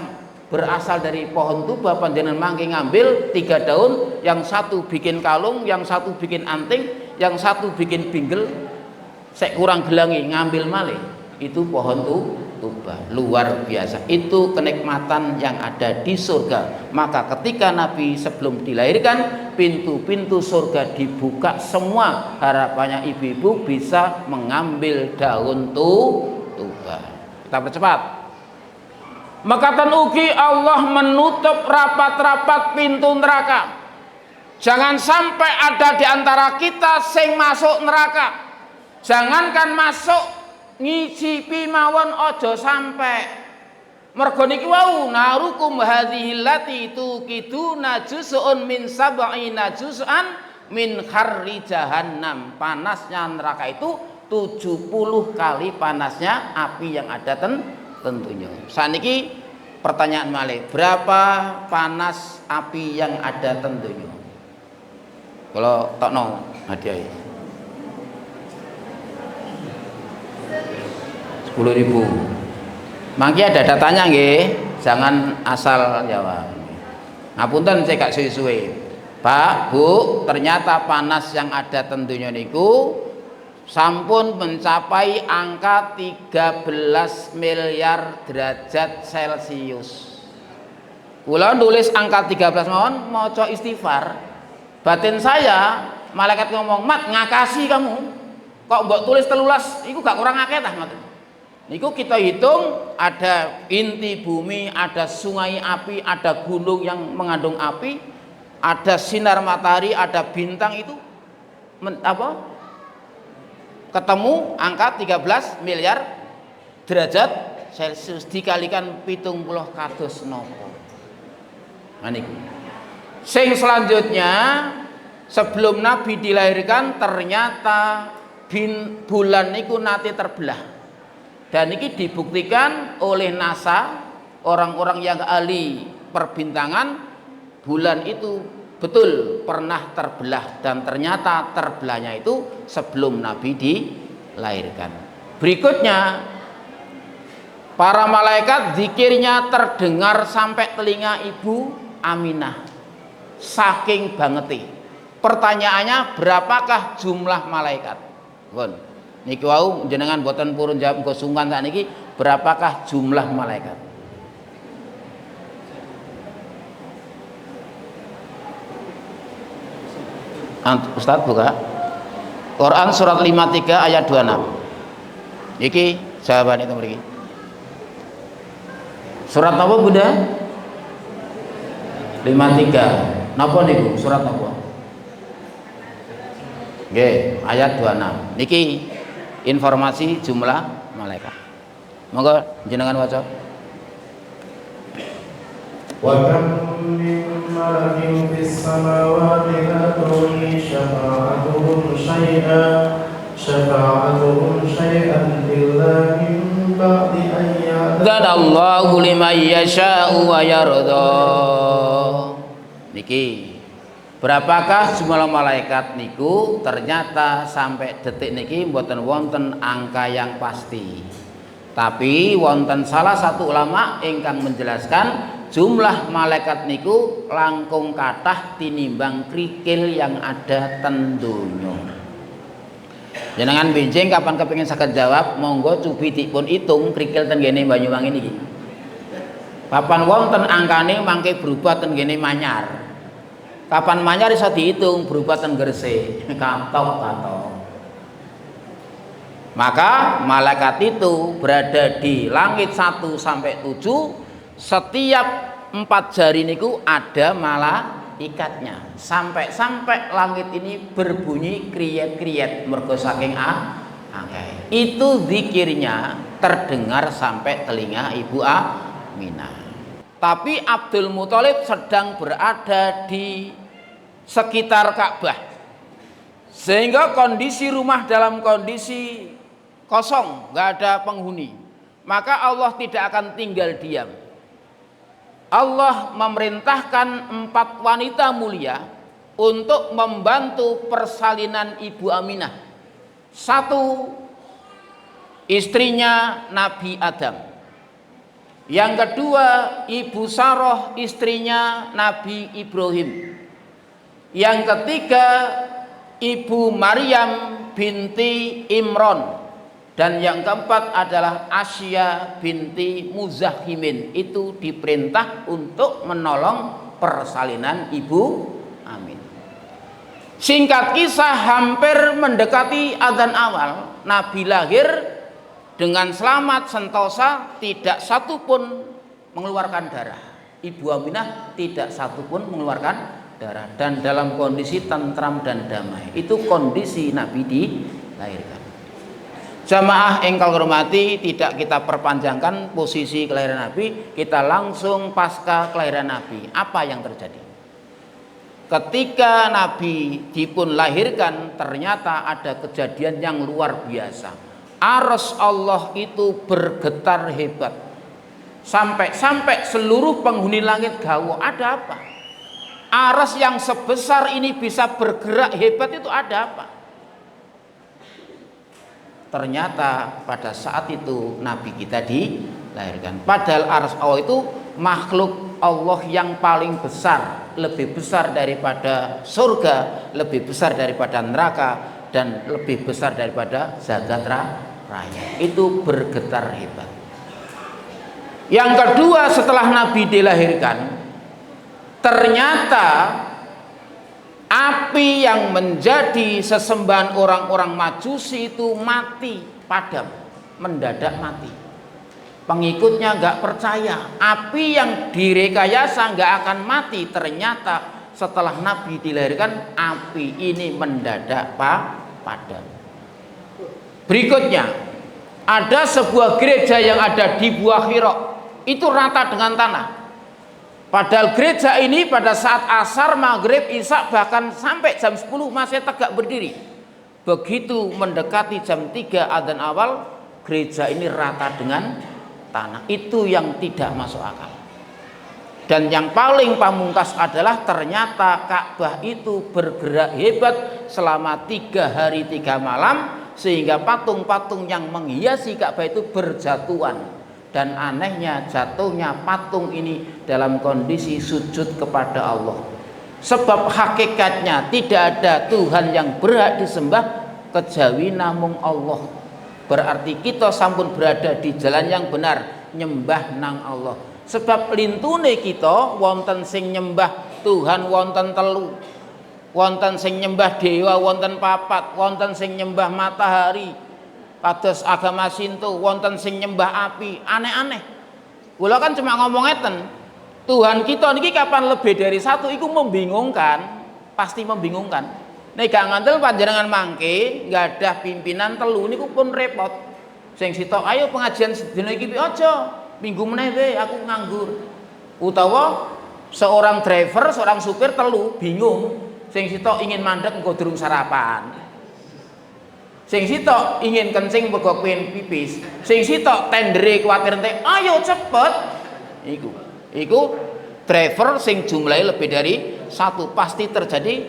berasal dari pohon tuba panjenengan mangke ngambil 3 daun, yang satu bikin kalung, yang satu bikin anting, yang satu bikin binggel, sek kurang gelangi ngambil malih. Itu pohon tuba, luar biasa. Itu kenikmatan yang ada di surga. Maka ketika Nabi sebelum dilahirkan, pintu-pintu surga dibuka semua. Harapannya ibu-ibu bisa mengambil daun tuba. Kita percepat. Makatan ugi Allah menutup rapat-rapat pintu neraka. Jangan sampai ada di antara kita sing masuk neraka. Jangankan masuk, ngicipi mawon ojo sampai. Mergo niki wau narukum hadhil lati tuqiduna juz'un min sab'ina juz'an min kharri jahannam. Panasnya neraka itu 70 kali panasnya api yang ada tentunya. Saniki pertanyaan malih, berapa panas api yang ada tentunya? Kalau tokno hadiah 10.000. Mangki ada datanya nggih, jangan asal jawab. Ngapunten saya gak suwe-suwe. Pak, Bu, ternyata panas yang ada tentunya niku sampun mencapai angka 13 miliar derajat Celcius. Kula nulis angka 13 mawon maca istighfar. Batin saya, malaikat ngomong, "Mat, ngakasi kamu. Kok mbok tulis 13, iku gak kurang akeh tah, Mat." Niku kita hitung ada inti bumi, ada sungai api, ada gunung yang mengandung api, ada sinar matahari, ada bintang itu ketemu angka 13 miliar derajat Celcius dikalikan 70 kados nopo. Nah niku. Sing selanjutnya, sebelum Nabi dilahirkan ternyata bulan niku nate terbelah. Dan ini dibuktikan oleh NASA, orang-orang yang ahli perbintangan, bulan itu betul pernah terbelah, dan ternyata terbelahnya itu sebelum Nabi dilahirkan. Berikutnya, para malaikat zikirnya terdengar sampai telinga ibu Aminah. Saking bangeti. Pertanyaannya, berapakah jumlah malaikat? Pun niki wau jenengan boten purun jawab, nggo sungkan sakniki, berapakah jumlah malaikat? Ustaz buka Quran surat 53 ayat 26. Iki jawaban itu mriki. Surat apa Bunda? 53. Napa niku? Surat napa? Nggih, ayat 26. Niki informasi jumlah malaikat. Monggo jenengan waca. Wa kam min malakin fis samawati la tughni syafa'atuhum syai'an illa min ba'di an Allahu liman yasha'u wa yarda. Niki berapakah jumlah malaikat niku? Ternyata sampai detik niki mboten wonten angka yang pasti. Tapi wonten salah satu ulama ingkang menjelaskan jumlah malaikat niku langkung kathah tinimbang krikil yang ada ten donya. Jenengan benjing kapan kepengin saged jawab, monggo cubi dipun itung krikil ten kene Banyuwangi niki. Kapan wonten angkane mangke berubah ten kene Manyar. Kapan Manyar iso dihitung berubah ten Gresik. Katok-katok. Maka malaikat itu berada di langit 1 sampai 7 Setiap 4 jari niku ada malaikatnya. Sampai langit ini berbunyi kriyet-kriyet mergo saking akeh. Itu zikirnya terdengar sampai telinga Ibu Aminah. Tapi Abdul Muthalib sedang berada di sekitar Ka'bah, sehingga kondisi rumah dalam kondisi kosong, nggak ada penghuni. Maka Allah tidak akan tinggal diam. Allah memerintahkan 4 wanita mulia untuk membantu persalinan Ibu Aminah. 1, istrinya Nabi Adam. Yang kedua, Ibu Sarah, istrinya Nabi Ibrahim. Yang ketiga, Ibu Maryam binti Imran. Dan yang keempat adalah Asya binti Muzahimin. Itu diperintah untuk menolong persalinan Ibu Aminah. Singkat kisah, hampir mendekati adzan awal, Nabi lahir dengan selamat sentosa, tidak satu pun mengeluarkan darah. Ibu Aminah tidak satu pun mengeluarkan darah, dan dalam kondisi tentram dan damai. Itu kondisi Nabi dilahirkan. Jamaah engkau hormati, tidak kita perpanjangkan posisi kelahiran Nabi, kita langsung pasca kelahiran Nabi. Apa yang terjadi? Ketika Nabi dipun lahirkan, ternyata ada kejadian yang luar biasa. Arsy Allah itu bergetar hebat. Sampai seluruh penghuni langit gawok, ada apa? Arsy yang sebesar ini bisa bergerak hebat, itu ada apa? Ternyata pada saat itu Nabi kita dilahirkan. Padahal arsy Allah itu makhluk Allah yang paling besar, lebih besar daripada surga, lebih besar daripada neraka, dan lebih besar daripada zagat raya. Itu bergetar hebat. Yang kedua, setelah Nabi dilahirkan, ternyata api yang menjadi sesembahan orang-orang Majusi itu mati, padam, mendadak mati. Pengikutnya nggak percaya, api yang direkayasa nggak akan mati. Ternyata setelah Nabi dilahirkan, api ini mendadak padam. Berikutnya, ada sebuah gereja yang ada di Gua Hira, itu rata dengan tanah. Padahal gereja ini pada saat asar, maghrib, isya, bahkan sampai jam 10 masih tegak berdiri. Begitu mendekati jam 3 adzan awal, gereja ini rata dengan tanah. Itu yang tidak masuk akal. Dan yang paling pamungkas adalah ternyata Ka'bah itu bergerak hebat selama 3 hari 3 malam, sehingga patung-patung yang menghiasi Ka'bah itu berjatuhan. Dan anehnya, jatuhnya patung ini dalam kondisi sujud kepada Allah. Sebab hakikatnya tidak ada Tuhan yang berhak disembah kejawi namung Allah. Berarti kita sampun berada di jalan yang benar, nyembah nang Allah. Sebab lintune kita wonten sing nyembah Tuhan wonten telu, wonten sing nyembah dewa wonten papat, wonten sing nyembah matahari kados agama Sinto, wonten sing nyembah api, aneh-aneh. Kula kan cuma ngomong ngeten, Tuhan kita niki kapan lebih dari satu, iku membingungkan, pasti membingungkan. Nek gak ngantel panjenengan mangke nggak ada pimpinan telu niku pun repot. Sing sitok ayo pengajian sedina iki aja, minggu meneh wae aku nganggur. Utawa seorang driver, seorang supir telu bingung. Sing sitok ingin mandek engko durung sarapan. Sing sitok ingin kencing mergo pengen pipis. Sing sitok tendere kuwatir entek, ayo cepet. Iku driver sing jumlahnya lebih dari satu, pasti terjadi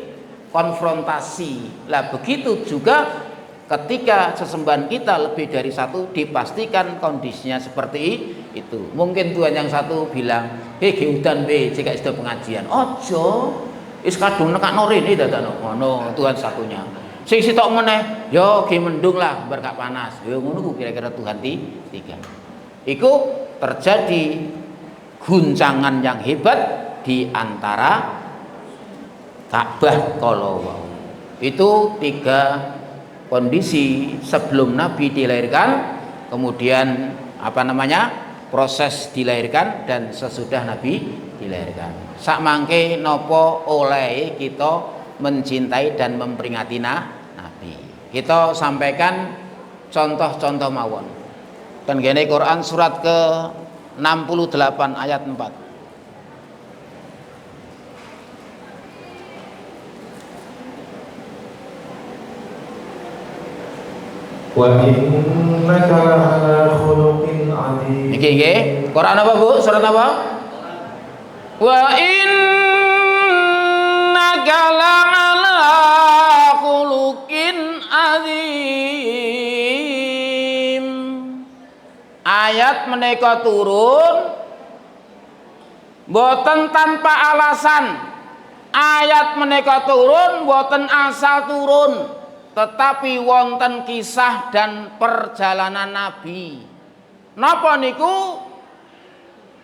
konfrontasi. Lah begitu juga ketika sesembahan kita lebih dari satu, dipastikan kondisinya seperti itu. Mungkin Tuhan yang satu bilang, "Hei udan be, jika sudah pengajian." Ojo, is kadung nekakno rene dadakno. Ngono Tuhan satunya. Sing sitok meneh, yo ge mendung lah, bar gak panas. Yo ngono ku kira-kira Tuhan tiga. Iku terjadi guncangan yang hebat di antara Ka'bah kalau itu 3 kondisi sebelum Nabi dilahirkan, kemudian proses dilahirkan dan sesudah Nabi dilahirkan. Sak mangke nopo oleh kita mencintai dan memperingati Nabi. Kita sampaikan contoh-contoh mawon. Kan gene Quran surat ke 68 ayat 4. Wa innaka la'ala khuluqin 'adzim. Niki nggih, Quran apa Bu? Surat apa? Wa innaka la'ala khuluqin 'adzim. Ayat menika turun boten tanpa alasan. Ayat menika turun boten asal turun. Tetapi wonten kisah dan perjalanan Nabi. Napa niku?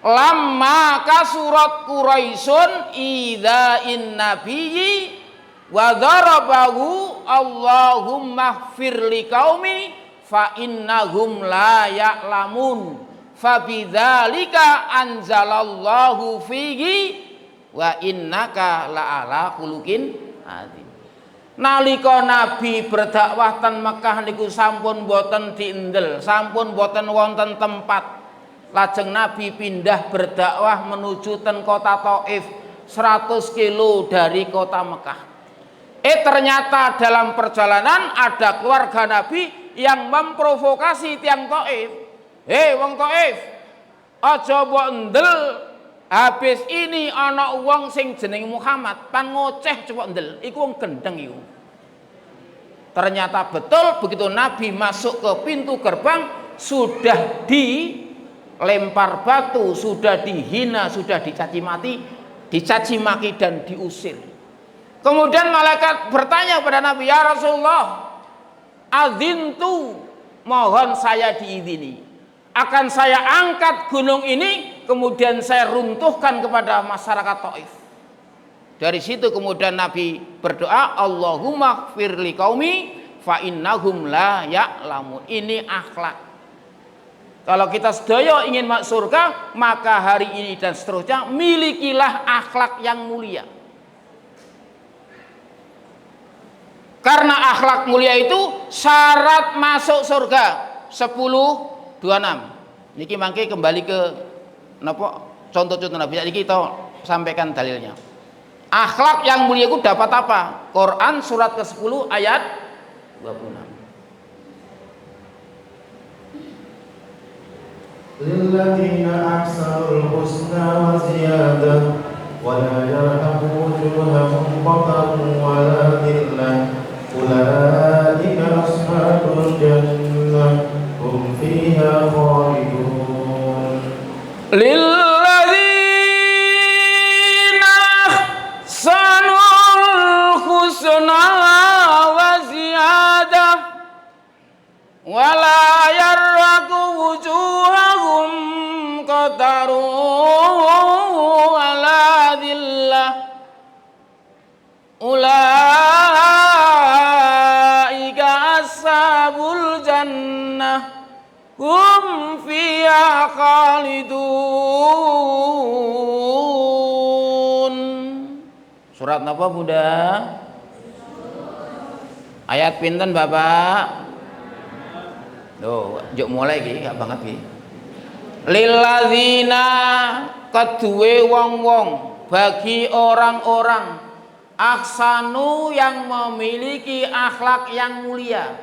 Lamma kasurat Quraisyun idza'in nabiyyi wa darabahu Allahumma ighfir liqaumi fa innahum la ya'lamun fa bidzalika anzalallahu fihi wa innaka la'ala khuluqin adzim. Nalika Nabi berdakwah ten Mekah niku sampun boten diendel, sampun boten wonten tempat. Lajeng Nabi pindah berdakwah menuju ten kota Thaif 100 kilo dari kota Mekah. Ternyata dalam perjalanan ada keluarga Nabi yang memprovokasi tiang Thaif. Wong Thaif, aja mbok endel. Habis ini ana wong sing jeneng Muhammad, pan ngoceh coba ndel, iku wong gendeng iku. Ternyata betul begitu Nabi masuk ke pintu gerbang sudah dilempar batu, sudah dihina, sudah dicaci maki dan diusir. Kemudian malaikat bertanya kepada Nabi, "Ya Rasulullah, adzintu, mohon saya diizini. Akan saya angkat gunung ini, kemudian saya runtuhkan kepada masyarakat Thaif." Dari situ kemudian Nabi berdoa, Allahumma ighfir liqaumi fa innahum la ya'lamun. Ini akhlak. Kalau kita sedaya ingin masuk surga, maka hari ini dan seterusnya milikilah akhlak yang mulia. Karena akhlak mulia itu syarat masuk surga. 10:26. Niki mangke kembali ke napa contoh-contoh Nabi. Niki kita sampaikan dalilnya. Akhlak yang mulia itu dapat apa? Quran surat ke-10 ayat 26. Lilladzina ahsanul husna wa ziyadah wa la yarhaqu wujuhahum qatarun wa la dhillah ulaika ashabul jannah hum fiha khalidun. Wala yarraqu wujuhahum qataru wala dhillah ulaika ashabul jannah hum fiha khalidun. Surat apa Bunda? Ayat pinten Bapak? Loh, juk mulai iki gak banget iki. Lilladzina kedue wong-wong, bagi orang-orang ahsanu yang memiliki akhlak yang mulia.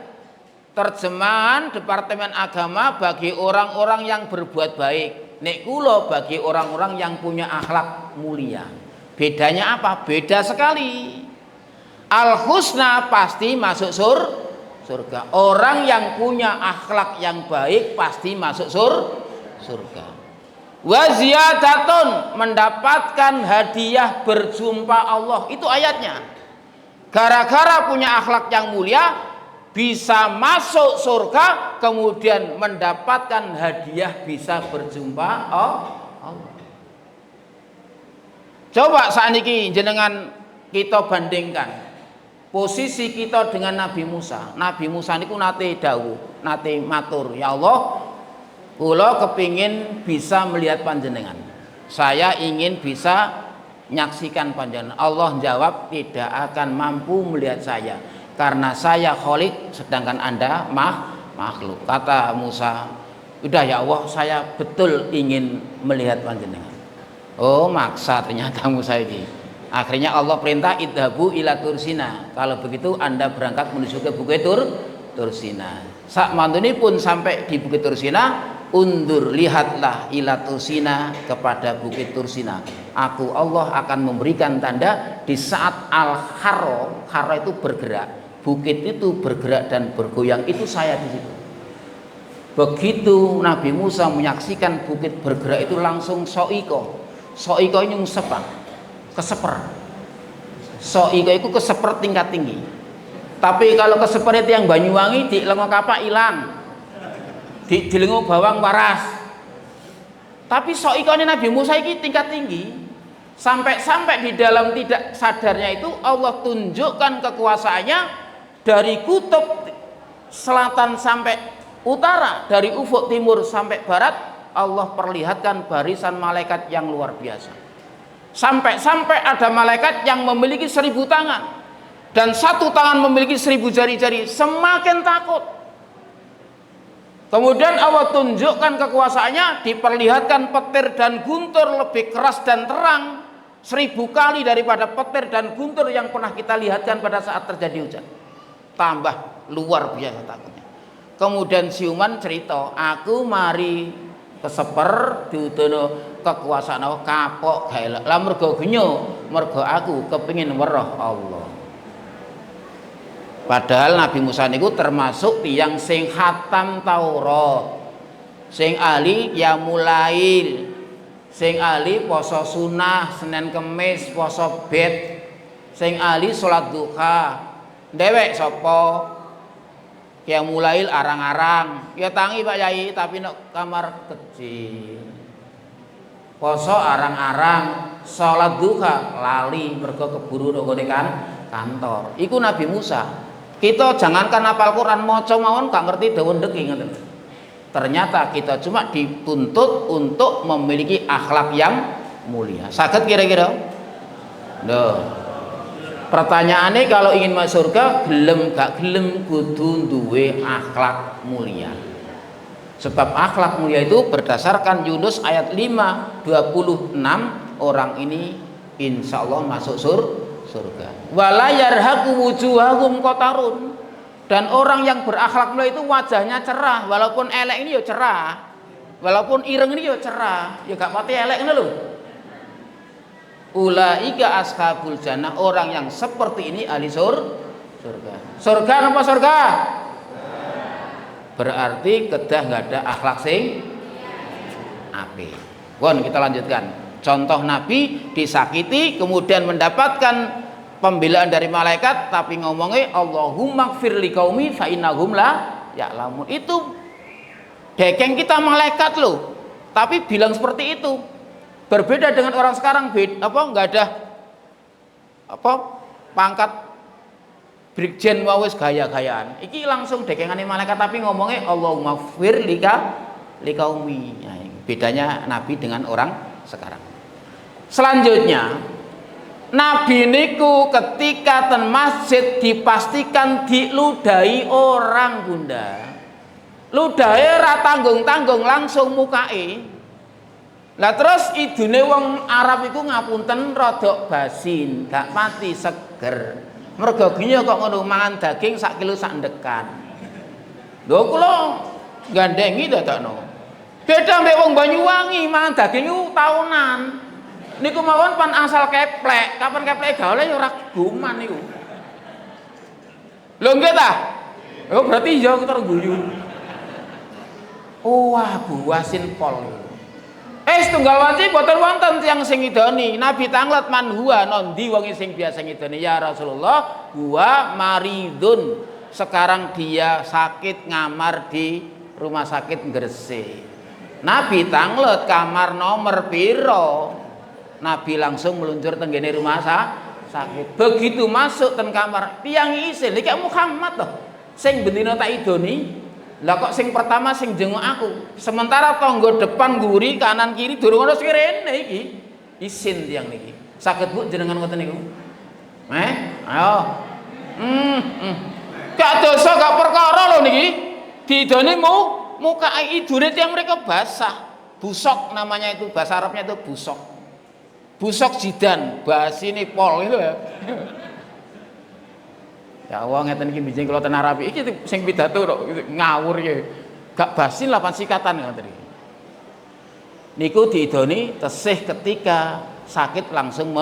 Terjemahan Departemen Agama bagi orang-orang yang berbuat baik. Nek kula bagi orang-orang yang punya akhlak mulia. Bedanya apa? Beda sekali. Al-husna pasti masuk surga. Orang yang punya akhlak yang baik pasti masuk surga. Wa ziyadatun, mendapatkan hadiah berjumpa Allah. Itu ayatnya. Gara-gara punya akhlak yang mulia bisa masuk surga, kemudian mendapatkan hadiah bisa berjumpa Allah. Coba saat ini jenengan kita bandingkan posisi kita dengan Nabi Musa. Nabi Musa niku nate dawuh, nate matur, "Ya Allah, Kula kepingin bisa melihat panjenengan. Saya ingin bisa menyaksikan panjenengan. Allah jawab tidak akan mampu melihat saya karena saya Khalik sedangkan Anda makhluk. Kata Musa, udah ya Allah, saya betul ingin melihat panjenengan. Oh, maksa ternyata Musa ini. Akhirnya Allah perintah idhabu ila Tursina. Kalau begitu Anda berangkat menuju ke Bukit Tursina. Sak mantuni pun sampai di Bukit Tursina, undur lihatlah ila Tursina, kepada Bukit Tursina. Aku Allah akan memberikan tanda di saat al-harro itu bergerak, bukit itu bergerak dan bergoyang, itu saya di situ. Begitu Nabi Musa menyaksikan bukit bergerak itu langsung soiko ini keseper. Soiko itu keseper tingkat tinggi. Tapi kalau keseper itu yang Banyuwangi di lengo kapak hilang, di lengo bawang waras. Tapi soiko ini Nabi Musa ini tingkat tinggi. Sampai di dalam tidak sadarnya itu Allah tunjukkan kekuasaannya dari kutub selatan sampai utara, dari ufuk timur sampai barat. Allah perlihatkan barisan malaikat yang luar biasa. Sampai ada malaikat yang memiliki 1000 tangan dan satu tangan memiliki 1000 jari-jari. Semakin takut. Kemudian Allah tunjukkan kekuasaannya, diperlihatkan petir dan guntur lebih keras dan terang 1000 kali daripada petir dan guntur yang pernah kita lihatkan pada saat terjadi hujan. Tambah luar biasa takutnya. Kemudian siuman cerita, aku mari keseper diudono kekuasaan Allah kapok gawe. Lah mergo genyo, mergo aku kepingin weruh Allah. Padahal Nabi Musa niku termasuk tiyang sing khatam Taurat, sing ahli qiyamulail, sing ahli poso sunah Senin Kemis, poso bed, sing ahli salat duha. Dewek sapa? Qiyamulail arang-arang. Ya tangi Pak Yai, tapi nek kamar kecil. Poso arang-arang, salat duha lali mergo keburu nggone kantor. Iku Nabi Musa. Kita jangankan hafal Quran, maca mawon gak ngerti dawa ndeki ngoten. Ternyata kita cuma dituntut untuk memiliki akhlak yang mulia. Saged kira-kira? Loh. Pertanyaannya kalau ingin masuk surga, gelem gak gelem kudu duwe akhlak mulia. Sebab akhlak mulia itu berdasarkan Yunus ayat 5:26, orang ini insya Allah masuk surga. Wala yarhaqu wujuhahum qatarun. Dan orang yang berakhlak mulia itu wajahnya cerah, walaupun elek ini ya cerah, walaupun ireng ini ya cerah, ya gak pati elek ngono lho. Ulaika ashabul jannah, orang yang seperti ini ahli surga. Surga apa surga? Berarti kedah nggak ada akhlak sing apik. Bon, kita lanjutkan. Contoh Nabi disakiti kemudian mendapatkan pembelaan dari malaikat, tapi ngomongnya Allahumma gfir liqaumi fa innahum la ya'lamun. Itu dekeng kita malaikat loh, tapi bilang seperti itu. Berbeda dengan orang sekarang, nggak ada pangkat brigjen wawis gaya-gayaan. Iki langsung dekengane malaikat tapi ngomongnya Allahumma gfir liqaumi. Nah, bedanya Nabi dengan orang sekarang. Selanjutnya, Nabi niku ketika ten masjid dipastikan diludahi orang bunda. Ludahe ra tanggung-tanggung langsung mukae. Lah terus idune wong Arab iku ngapunten rada basin, gak pati seger. Mergo gini kok ngono mangan daging sak kilo sak ndekan. Lho kula gandengi dadakno. Beda mbek wong Banyuwangi mangan daging iku taunan. Niku mawon pan asal keplek, kapan kepleke gawe ya ora guman niku. Lho nggih ta? Oh berarti ya kita guyu. Oh wah buasin pol. Setunggal wanci boten wonten tiyang sing ngidoni. Nabi tanglet man huwa nondi wong sing biasa ngidoni, ya Rasulullah, huwa maridun. Sekarang dia sakit ngamar di rumah sakit Gresik. Nabi tanglet kamar nomor piro. Nabi langsung meluncur tenggene rumah sakit. Begitu masuk ten kamar, tiyang isin iki Muhammad toh sing bendina tak idoni. Lah kok sing pertama sing jenguk aku, sementara tangga depan nguri kanan kiri durung ana sing rene iki. Isin tiyang niki. Saged Bu jenengan ngoten niku? Ayo. Gak dosa gak perkara lho niki. Didone muka idune tiyang mereka basah. Busok namanya itu, bahasa Arabnya itu busok. Busok jidan, basine pol gitu ya. Ya Allah ngeten iki bijing kula ten Arabi iki sing pidato kok ngawur iki. Gak basin lapan sikatan ngoten iki. Niku diidoni tesih ketika sakit langsung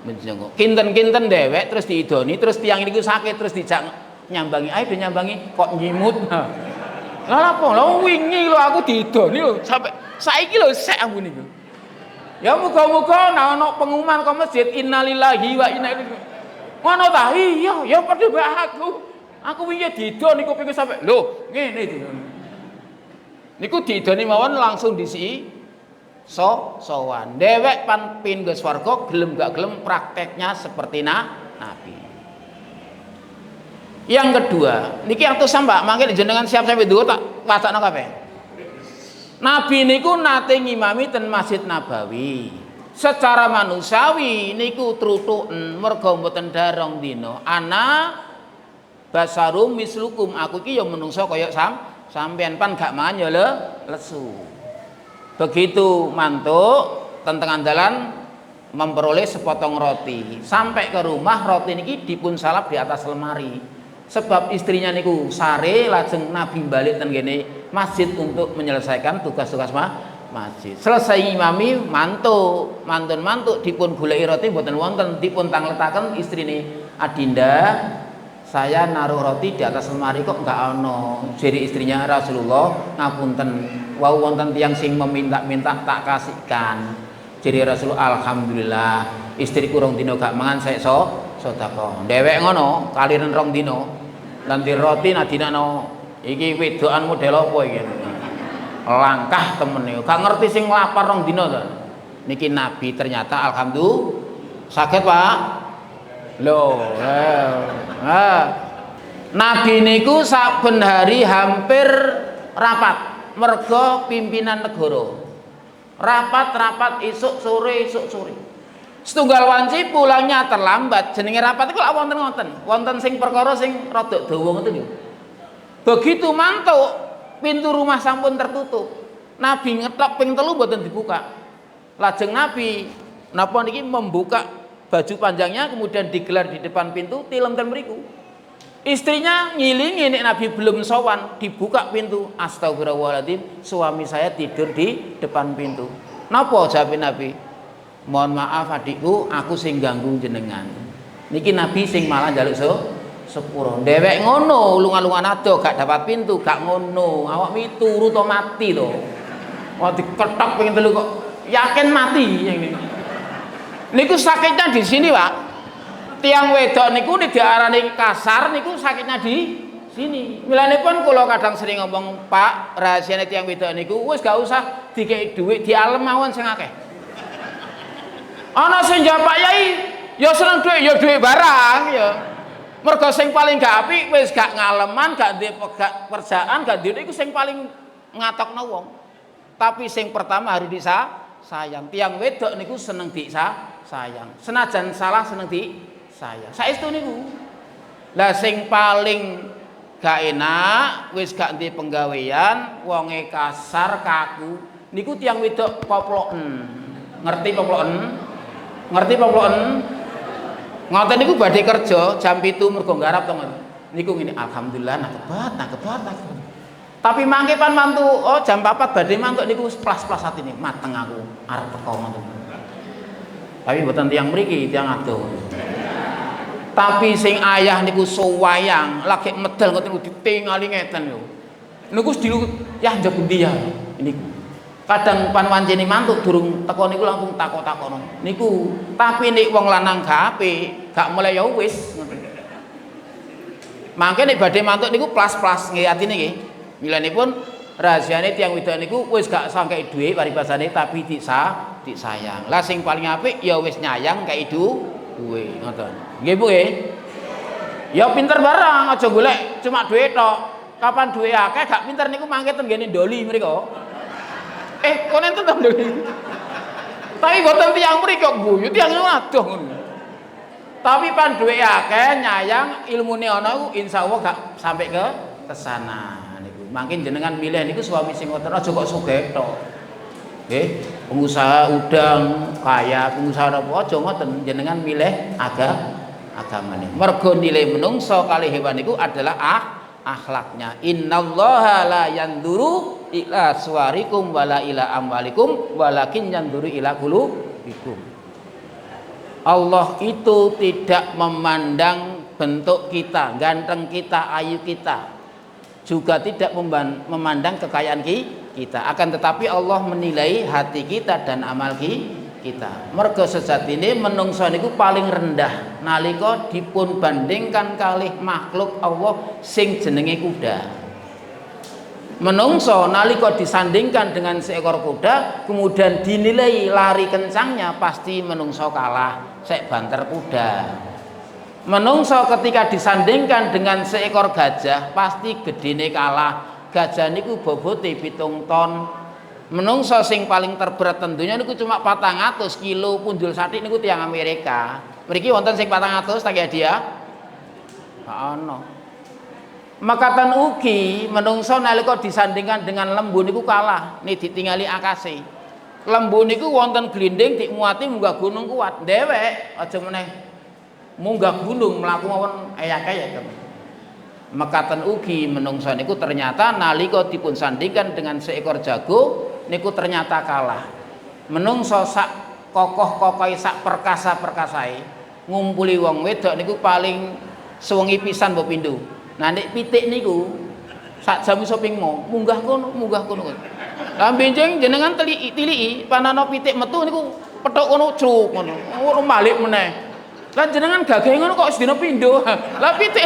menjenguk. Kinten-kinten dewek terus diidoni terus tiang niku sakit terus dijak nyambangi. Ayo nyambangi kok nyimut. Lah apa? Lah wingi lho aku diidoni lho sampai saiki lho sek aku niku. Ya muga-muga ana pengumuman ke masjid innalillahi wa inna ilaihi. Ngono ta? Iya, ya padha wae aku. Aku wingi diidoni kuping sampai lho ngene iki. Niku diidoni mawon langsung disi sowan. Dewek pan pin ke swarga gelem gak gelem prakteknya seperti Nabi. Yang kedua, niki atus Mbak, mangke jenengan siap sampai dulu tak wacana kabeh. Nabi niku nate ngimami ten Masjid Nabawi. Secara manusiawi niku trutuken merga mboten darong dina. Ana basarum mislukum, aku iki ya menungso kaya sampean pan gak mangan ya lesu. Begitu mantuk tentengan dalan memperoleh sepotong roti. Sampai ke rumah roti niki dipun salap di atas lemari. Sebab istrinya niku sare lajeng Nabi balik ten kene masjid untuk menyelesaikan tugas-tugas masjid. Selesai ngimami mantuk dipun goleki roti mboten wonten, dipun tangletaken istrine, Adinda saya naruh roti di atas lemari kok enggak ana. Jadi istrinya Rasulullah ngapunten, wau wonten tiyang sing meminta-minta tak kasihkan. Jadi Rasulullah alhamdulillah istriku rong dino gak mangan saya sedekah. Dhewek ngono kaliren rong dino. Lan di roti nadinano iki wedokan model apa iki? Langkah temen niku. Gak ngerti sing lapar rong dino to. Niki Nabi ternyata alhamdulillah saged, Pak. Loh, Nabi niku saben hari hampir rapat merga pimpinan negara. Rapat isuk sore. Setunggal wanci pulangnya terlambat. Jenenge rapat iku lak wonten sing perkara sing rada dawa ngoten niku. Begitu mantuk pintu rumah sampun tertutup. Nabi ngetok ping 3 mboten dibuka. Lajeng Nabi napa niki membuka baju panjangnya kemudian digelar di depan pintu tilem ten mriku. Istrinya ngilingi nek Nabi belum sowan, dibuka pintu. Astagfirullahaladzim, suami saya tidur di depan pintu. Napa jawab Nabi? Mohon maaf adikku, aku sing ganggu jenengan. Niki Nabi sing malah njaluk sepuro. Dhewek ngono, lunga-lungan ado gak dapat pintu, gak ngono. Awak mi turu to mati to. Wah diketok ping 3 kok yakin mati ini. Niku sakitnya di sini, Pak. Tiang wedok niku diarani kasar niku sakitnya di sini. Milanipun kula kadang sering ngomong, Pak, rahasiane tiang wedok niku wis gak usah dikei dhuwit, dialem mawon sing akeh. Ana sing jawab Pak Yai, ya seneng dhuwit, ya dhuwit barang ya. Mergo sing paling gak apik wis gak ngaleman, gak duwe kerjaan, gak duwe iku sing paling ngatokno wong. Tapi sing pertama harus disayang. Tiang wedok niku seneng disayang. Senajan salah seneng disayang. Saestu niku. Lah sing paling gak enak wis gak duwe penggawean, wonge kasar kaku. Niku tiang wedok poploken. Ngerti poploken? Ngerti poploken? Ngoten niku badhe kerja jam 7 mergo nggarap to ngoten. Niku ngene alhamdulillah nakebat. Tapi mangke pan mantu jam 4 badhe mantuk niku plas-plas atine mateng aku arep teko ngoten. Tapi mboten tiyang mriki, tiyang adoh. Tapi sing ayah niku sowayang lagi medal ngoten ditingali ngeten lho. Niku dilu ya njok ndi ya niku. Kadang pan wancine mantuk durung teko niku langsung takok-takono. Niku tapi nek wong lanang gak apik, gak mulai ya wis ngoten. Mangke nek badhe mantuk niku plas-plas nggih atine nggih. Milanipun rahasiane tiyang wedok niku wis gak sangkei dhuwit paribasane tapi disayang. Lah sing paling apik ya wis nyayang kei dhuwit ngoten. Nggih Bu nggih. Ya pinter barang aja golek cuma dhuwit tok. kapan duwe akeh gak pinter niku mangke ten ngene ndoli mriko. Konen ten ndoli. Tapi boten tiyang mriko guyu tiyang adoh ngono. Tapi pan duwe akeh nyayang ilmune ana iku insyaallah gak sampai ke sana niku. Mangke jenengan milih niku suami sing ngoten aja kok sugih tok. Nggih, pengusaha udang, kaya, pengusaha apa aja ngoten jenengan milih agamane. Mergo nilai menungso kali hewan niku adalah akhlaknya. Innallaha la yanzuru ila suwarikum wala ila amwalikum walakin yanzuru ila qulubikum. Allah itu tidak memandang bentuk kita, ganteng kita, ayu kita, juga tidak memandang kekayaan kita. Akan tetapi Allah menilai hati kita dan amal kita. Mergo sejatine menungso niku paling rendah nalika dipun bandingkan kalih makhluk Allah sing jenenge kuda. Menungso nalika disandingkan dengan seekor kuda kemudian dinilai lari kencangnya pasti menungso kalah sek banter kuda. Menungso ketika disandingkan dengan seekor gajah pasti gedene kalah. Gajah niku bobote 7 ton. Menungso sing paling terberat tentunya niku cuma 400 kilo punjul satik niku tiang Amerika. Mriki wonten sing 400 tak hadiah? Gak ono. Makatan ugi menungso nalika disandingkan dengan lembu niku kalah, nih ditingali akase. Lembu niku wonten glinding dimuati munggah gunung kuat, dhewek aja meneh munggah gunung mlaku mawon ayak-ayak. Makatan ugi menungso niku ternyata nalika dipun sandingkan dengan seekor jago niku ternyata kalah. Menungso sak kokoh-kokohe sak perkasa-perkasae ngumpuli wong wedok niku paling sewengi pisan mbok pindho. Nah nek pitik niku sak jam iso ping munggah kono. Lah benjing jenengan tiliki panana pitik metu niku petuk kono cruk ngono. Ora balik meneh. Lah jenengan gagah ngono kok sedina pindho. Lah pitik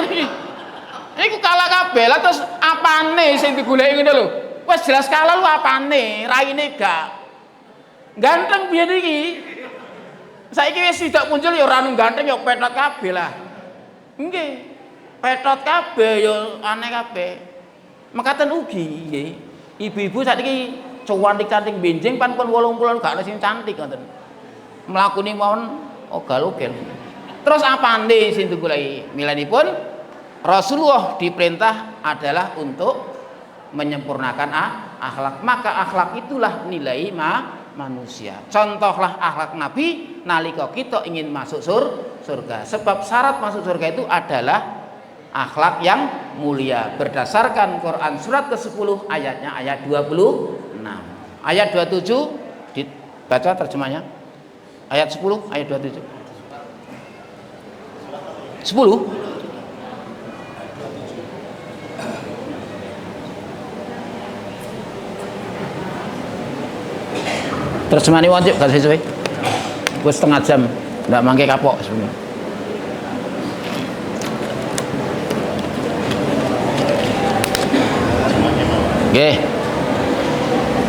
niku kalah kabeh. Lah terus apane sing digoleki ngene lho. Wes jelas kalah lu apane? Raine gak ganteng biyen iki. Saiki wis tidak muncul ya ora ganteng ya petot kabeh lah. Nggih. Petot kabeh ya aneh kabeh. Mekaten ugi nggih. Ibu-ibu saiki cantik-cantik benjing pan pun 80 gak ana sing cantik ngoten. Mlakune mawon ogal-ogal. Terus apane sing digoleki? Milanipun Rasulullah diperintah adalah untuk menyempurnakan akhlak. Maka akhlak itulah nilai manusia. Contohlah akhlak Nabi nalika kita ingin masuk surga. Sebab syarat masuk surga itu adalah akhlak yang mulia berdasarkan Quran surat ke-10 ayatnya ayat 26. Ayat 27 dibaca terjemahnya. Ayat 10 ayat 27. 10 terjemahane wonten gak sesuai. Wis setengah jam ndak mangke kapok sebenarnya. Oke.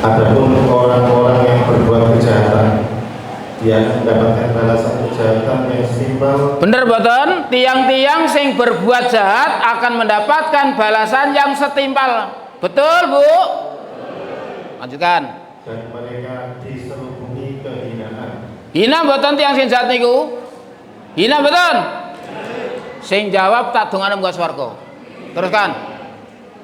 Adapun orang-orang yang berbuat kejahatan dia mendapatkan balasan kejahatan yang setimpal. Bener boten? Tiang-tiang sing berbuat jahat akan mendapatkan balasan yang setimpal. Betul, Bu? Lanjutkan. Dan mereka diselubungi kehinaan. Hina mboten tiyang sing jahat niku? Hina mboten? Sing jawab tak dongane muga swarga. Teruskan.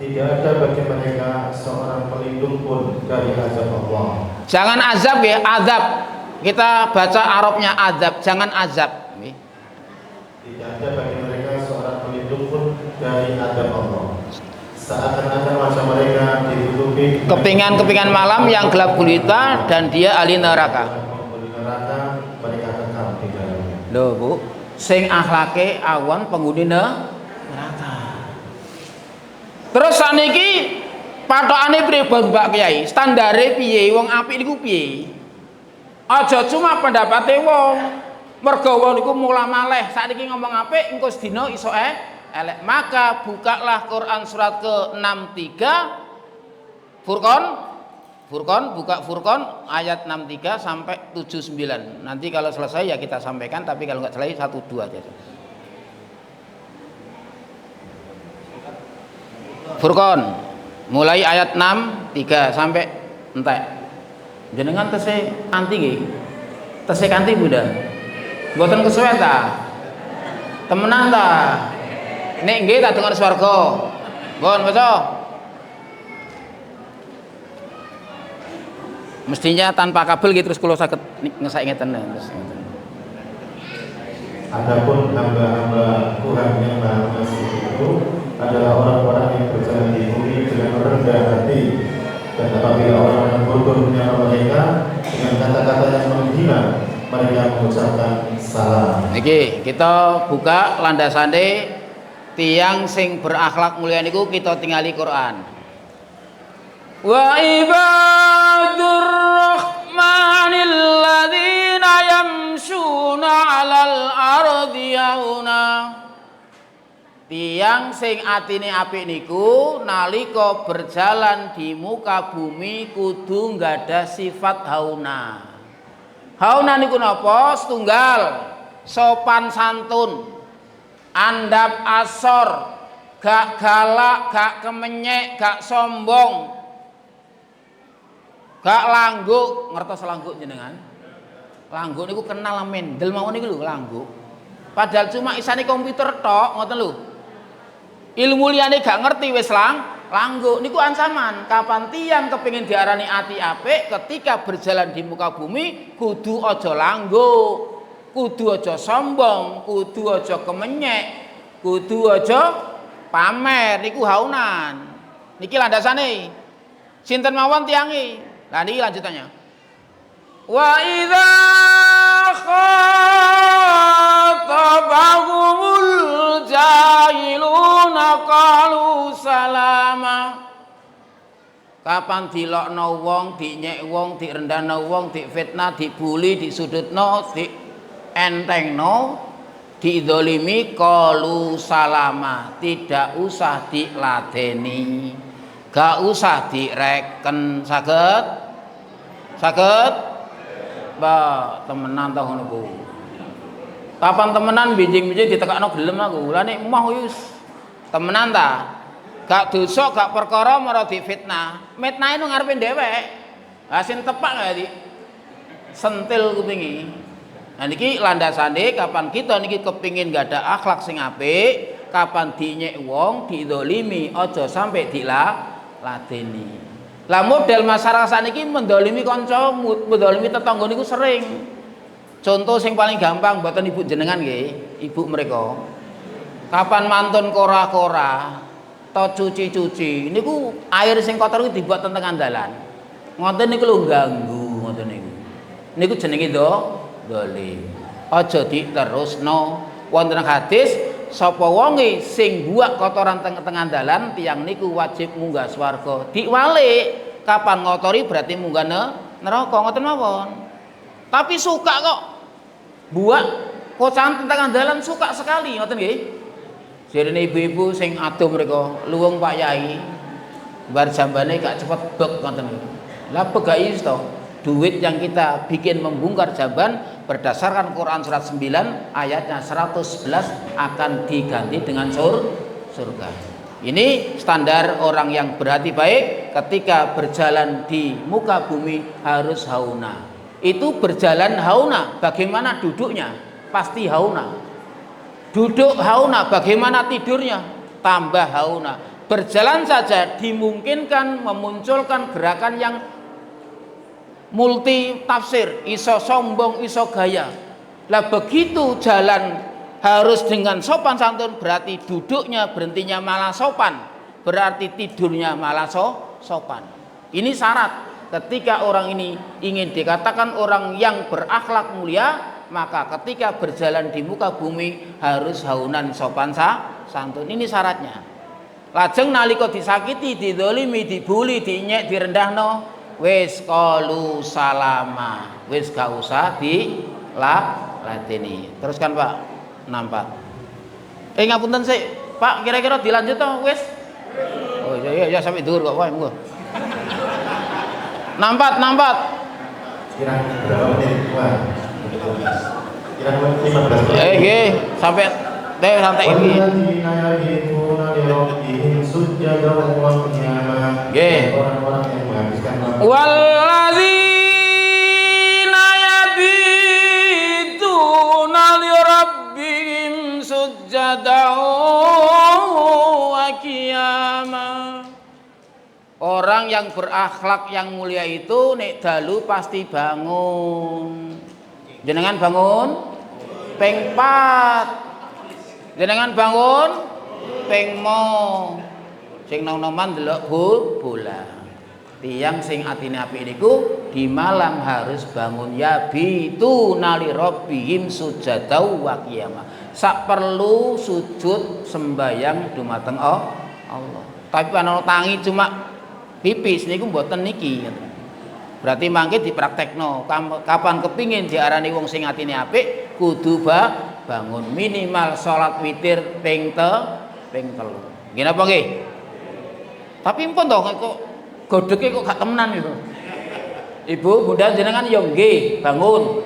Tidak ada bagi mereka seorang pelindung pun dari azab Allah. Jangan azab ya, azab. Kita baca Arabnya azab, jangan azab. Tidak ada bagi mereka seorang pelindung pun dari azab Allah. Seakan-akan masa mereka ditutupi Kepingan-kepingan malam yang gelap gulita dan dia ahli neraka. Mereka kekal di dalamnya. Loh, Bu, sing akhlake awan penghuni neraka. Terus saniki patokane priye Mbak Kiai? Standare piye? Wong apik niku piye? Aja cuma pendapate wong. Mergo wong niku mulah maleh. Sakniki ngomong apik engko sedina iso elek. Maka bukalah Quran surat ke-63 buka Furqan ayat 63 sampai 79. Nanti kalau selesai ya kita sampaikan, tapi kalau nggak selesai 1 2 aja. Furqan mulai ayat 6 3 sampai entek. Jenengan tesih kanthi nggih. Tesih kanthi Bunda. Mboten kesuwen ta? Temenan ta? Nek nggih tak dengar swarga. Pun maca. Mestinya tanpa kabel gitu terus kula saged ngesek ngeten terus. Adapun hamba-hamba Tuhan yang Maha Pengasih itu adalah orang-orang yang berjalan di bumi dengan rendah hati, dan apabila orang-orang bodoh menyapa mereka dengan kata-kata yang menghina, mereka mengucapkan salam. Niki kita buka landasane tiang sing berakhlak mulia niku kita tingali Quran. Wa ibadur rahmanil ladzina yamshuna 'alal ardi yauna. Tiang sing atine apik niku nalika berjalan di muka bumi kudu nggada sifat hauna. Hauna niku napa? Setunggal sopan santun, andap asor, gak galak, gak kemenyek, gak sombong, gak langguk. Ngertos langguk jenengan? Langguk niku kenal mendel mawon niku lho langguk. Padahal cuma isane komputer tok ngoten lho. Ilmu liyane gak ngerti wis langguk niku ancaman. Kapan tiang kepengin diarani ati apik ketika berjalan di muka bumi kudu aja langguk, kudu aja sombong, kudu aja kemenyek, kudu aja pamer niku haunan. Niki landasane. Sinten mawon tiange? Lah niki lanjutannya. Wa idza khatabahumul jahiluna qalu salama. Kapan dilokno wong, dinyek wong, direndahno wong, difitnah, dibuli, disudutno, dientengno, didzalimi qalu salama. Tidak usah diladeni, gak usah direken. Saged Mbak temenan ta ngono ku. Kapan temenan binjing-binjing ditekakno gelem aku. Lah nek emah wis temenan ta. Gak dosa, gak perkara mara difitnah. Mitnahe nang ngarepe dhewek. Lah sing tepak gak di sentil kupingi. Nah niki landasane kapan kita niki kepingin gak ada akhlak sing apik, kapan dinyek wong, didzalimi, aja sampai diladeni. Lah model masyarakat saniki mendolimi kanca, mendolimi tetangga niku sering. Contoh sing paling gampang mboten ibu jenengan nggih, ibu mereka. Kapan mantun kora-kora, to cuci-cuci, niku air sing kotor niku dibuat teng dalan. Ngoten niku lho ganggu ngoten niku. Niku jenenge dolim. Aja diterusno. Wonten hadis sapa wonge sing buak kotoran tengah dalan tiang niku wajib munggah swarga. Diwalik kapan ngotori berarti munggah neraka ngoten mawon. Tapi suka kok buak kocan tengah dalan suka sekali ngoten nggih. Jarene ibu-ibu sing adoh mereka luwung Pak Yai bar jambane gak cepet bek ngoten niku. Lah pegai to duit yang kita bikin membongkar jamban berdasarkan Quran surat 9 ayatnya 111 akan diganti dengan surga. Ini standar orang yang berhati baik ketika berjalan di muka bumi harus hauna. Itu berjalan hauna, bagaimana duduknya? Pasti hauna. Duduk hauna, bagaimana tidurnya? Tambah hauna. Berjalan saja dimungkinkan memunculkan gerakan yang multi tafsir, iso sombong, iso gaya. Lah begitu jalan harus dengan sopan santun, berarti duduknya berhentinya malah sopan, berarti tidurnya malah sopan. Ini syarat ketika orang ini ingin dikatakan orang yang berakhlak mulia, maka ketika berjalan di muka bumi harus haunan sopan santun. Ini syaratnya. Lajeng nalika disakiti, didzalimi, dibuli, dinyek, direndahno, wis qalu salama, wis gak usah diladeni. Teruskan Pak. Nampak. Ngapunten sik, Pak, kira-kira dilanjut to wis? Oh iya sampai dhuwur kok wae monggo. Nampak. Kira-kira berapa menit? Wah. Kira-kira 15 menit. Nggih, sampai Teh santai iki. Walladzina yabituna li rabbihim sujjadan wa qiyama. Nggih. Orang-orang yang menghabiskan waktu. Walladzina yabituna li rabbihim sujjadan wa qiyama. Orang yang berakhlak yang mulia itu nek dalu pasti bangun. Jenengan bangun ping 4. Jenengan bangun ping mo. Sing nom-noman delok bola. Tiyang sing atine apik niku di malam harus bangun yabitu nali rabbihim sujadau wa qiyamah. Sak perlu sujud sembayang dumateng Allah. Tapi ana tangi cuma pipis niku mboten niki. Berarti mangke dipraktekno. Kapan kepingin diarani wong sing atine apik kudu bangun minimal salat witir ping 3. Nggih napa nggih? Tapi mpun to kok godheke kok gak temenan itu. Ibu, Bunda jenengan yo nggih, bangun.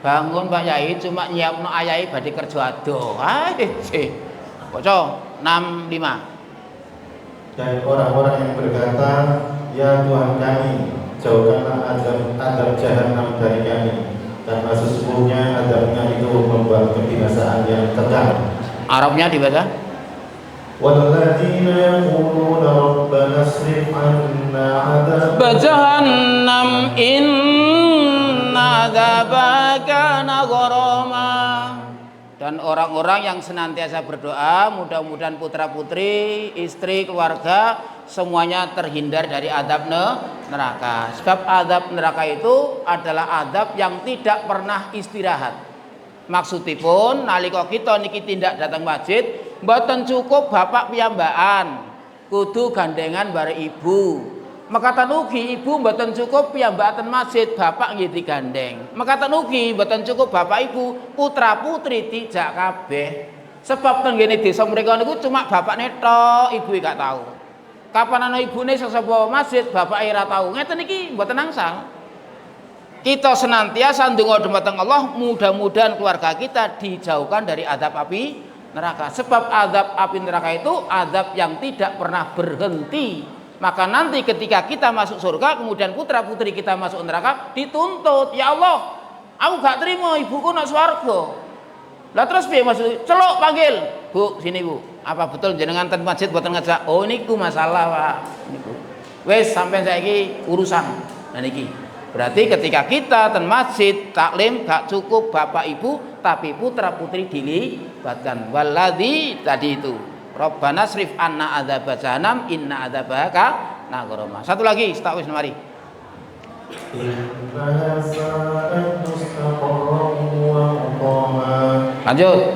Bangun Pak Yai cuma nyiapno ayahe badhe kerja ado. Waca 65. Dan orang-orang yang berkata, ya Tuhan kami, jauhkanlah azab jahanam dari kami, karena sesungguhnya azabnya itu membuat kebinasaan yang kekal. Arabnya dibaca. Walladzina yaquluna rabbana asrif 'anna 'adzaba Jahannam inna adzabaka gharama. Dan orang-orang yang senantiasa berdoa mudah-mudahan putra-putri, istri, keluarga semuanya terhindar dari azab neraka. Sebab azab neraka itu adalah azab yang tidak pernah istirahat. Maksudipun nalika kita niki tindak datang masjid mboten cukup bapak piyambakan, kudu gandengan bare ibu. Makatan ugi ibu mboten cukup piyambakan masjid, bapak nggih digandeng. Makatan ugi mboten cukup bapak ibu, putra putri dijak kabeh. Sebab tenggene desa mriko niku cuma bapakne tok, ibu gak tahu. Kapan ana ibune sesapa masjid, bapak ora tahu. Ngeten iki mboten angsal. Kita senantiasa ndonga dhumateng Allah, mudah-mudahan keluarga kita dijauhkan dari azab api neraka. Sebab azab api neraka itu azab yang tidak pernah berhenti. Maka nanti ketika kita masuk surga, kemudian putra putri kita masuk neraka, dituntut, ya Allah, aku gak terima ibuku nak swarga. Lah terus piye maksud? Celuk panggil, Bu, sini Bu. Apa betul jenengan ten masjid boten ngajak? Oh niku masalah, Pak. Niku. Wes sampean saiki urusan. Nah niki. Berarti ketika kita ten masjid taklim gak cukup bapak ibu, tapi putra putri dilibatkan. Waladzi tadi itu. Rabbana srif anna adzaba jahannam inna adzabaka gharama. Satu lagi, tak wis mari. Innaha sa'at mustaqarran wa muqama. Lanjut.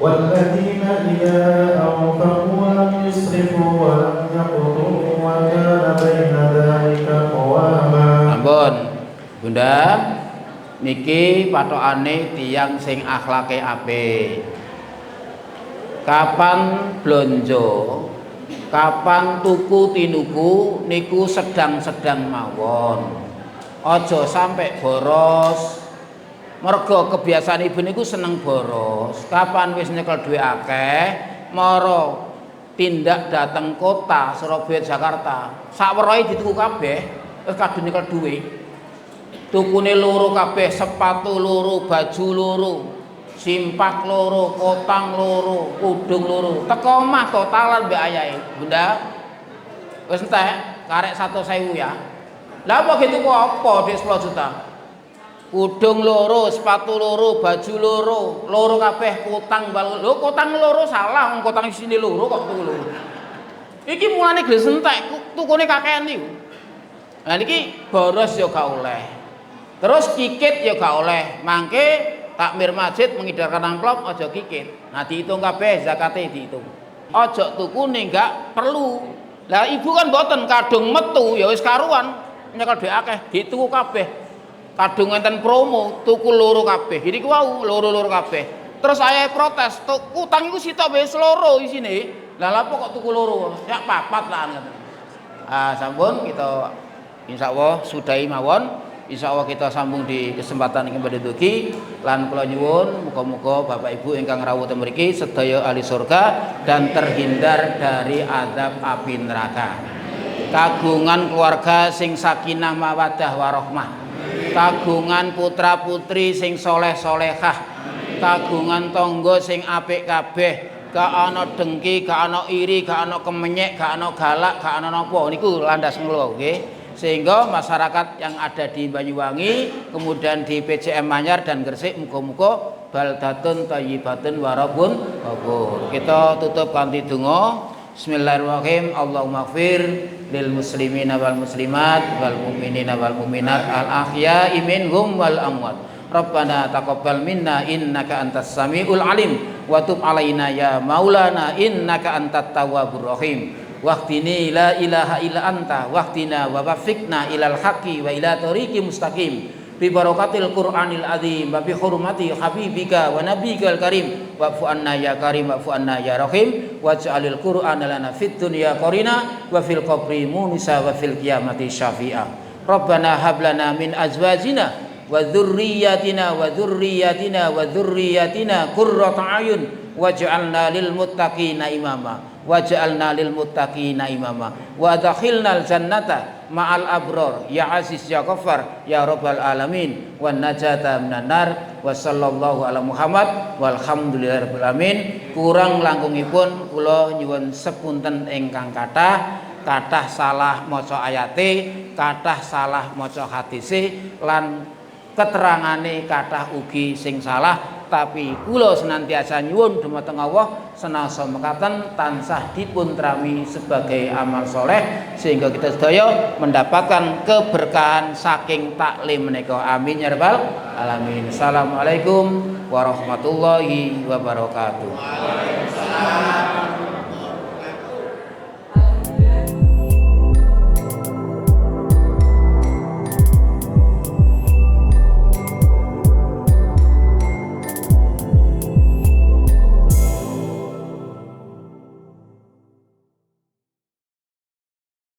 Walladzina idza anfaqu lam yusrifu wa lam yaqturu wa kana baina dzalika qawama. Ampun, Bunda, niki patokane tiyang sing akhlake apik. Kapan blonjo, kapan tuku tinuku niku sedang-sedang mawon. Aja sampai boros. Mergo kebiasaan ibu niku seneng boros. Kapan wis nyekel duwe akeh, mara tindak dateng kota Surabaya Jakarta. Sakwerohe dituku kabeh, wis kadung nyekel duwe. Tukune loro kabeh, sepatu loro, baju loro. Simpak loro, kotang loro, kudung loro. Teko omah totalan mbek ayahe. Bunda, wis entek karek 100.000 ya. Lah apa gitu kok apa Dik 10 juta? Kudung loro, sepatu loro, baju loro kabeh, kotang bal. Lho kotang loro salah, wong kotang isine loro kok tuku loro. Iki mulane gres entek, tukune kakean niku. Lah niki boros ya gak oleh. Terus kikit ya gak oleh. Mangke takmir masjid mengidarkan amplop ojo kikit. Nah dihitung kabeh zakate dihitung. Ojo tukune enggak perlu. Lah ibu kan mboten kadung metu ya wis karuan nyekel dhek akeh dituku kabeh. Kadung enten promo tuku loro kabeh. Iki wau loro-loro kabeh. Terus saya protes, utang iku sitok wis loro isine. Lah lha kok tuku loro? Ya papat lah ngoten. Ah sampun kita insyaallah sudahi mawon. Insyaallah kita sambung di kesempatan yang badhe dugi lan kula nyuwun muga-muga Bapak Ibu ingkang rawuh teng mriki sedaya ahli surga dan terhindar dari azab api neraka. Kagungan keluarga sing sakinah mawaddah warahmah. Kagungan putra putri sing soleh solehah. Kagungan tangga sing apik kabeh. Gak ana dengki, gak ana iri, gak ana kemenyek, gak ana galak, gak ana napa. Niku landas kula nggih. Sehingga masyarakat yang ada di Banyuwangi, kemudian di PCM Manyar dan Gresik muga-muga baldatun thayyibatun wa rabbun ghafur. Kita tutup kanthi donga. Bismillahirrahmanirrahim. Allahumma ighfir lil muslimina wal muslimat wal mu'minina wal mu'minat al ahya'i minhum wal amwat. Rabbana taqabbal minna innaka antas samiul alim wa tub alaina ya maulana innaka antat tawwabur rahim. Waqtini la ilaha illa anta waqtina wa wafiqna ilal haqqi wa ila tariqi mustaqim bi barakatil qur'anil azim wa bi hurmati habibika wa nabiyikal karim wa'fu anna ya karim wa'fu anna ya rahim waj'alil qur'ana lana fid dunya qarina wa fil qabri munisa wa fil qiyamati syafi'a. Rabbana hab lana min azwajina wa dzurriyyatina qurrata a'yun waj'alna lil muttaqina imama wa adkhilnal jannata ma'al abror ya aziz ya ghaffar ya rabbal alamin wan najata minan nar wa sallallahu ala Muhammad walhamdulillahirabbil alamin. Kurang langkungipun kula nyuwun sepunten ingkang kathah salah maca ayate, kathah salah maca hadise lan keterangane kathah ugi sing salah. Tapi kula senantiasa nyuwun dumateng Allah senasa mekaten tansah dipun trami sebagai amal soleh sehingga kita sedaya mendapatkan keberkahan saking taklim menika. Amin ya rabbal alamin. Assalamualaikum warahmatullahi wabarakatuh.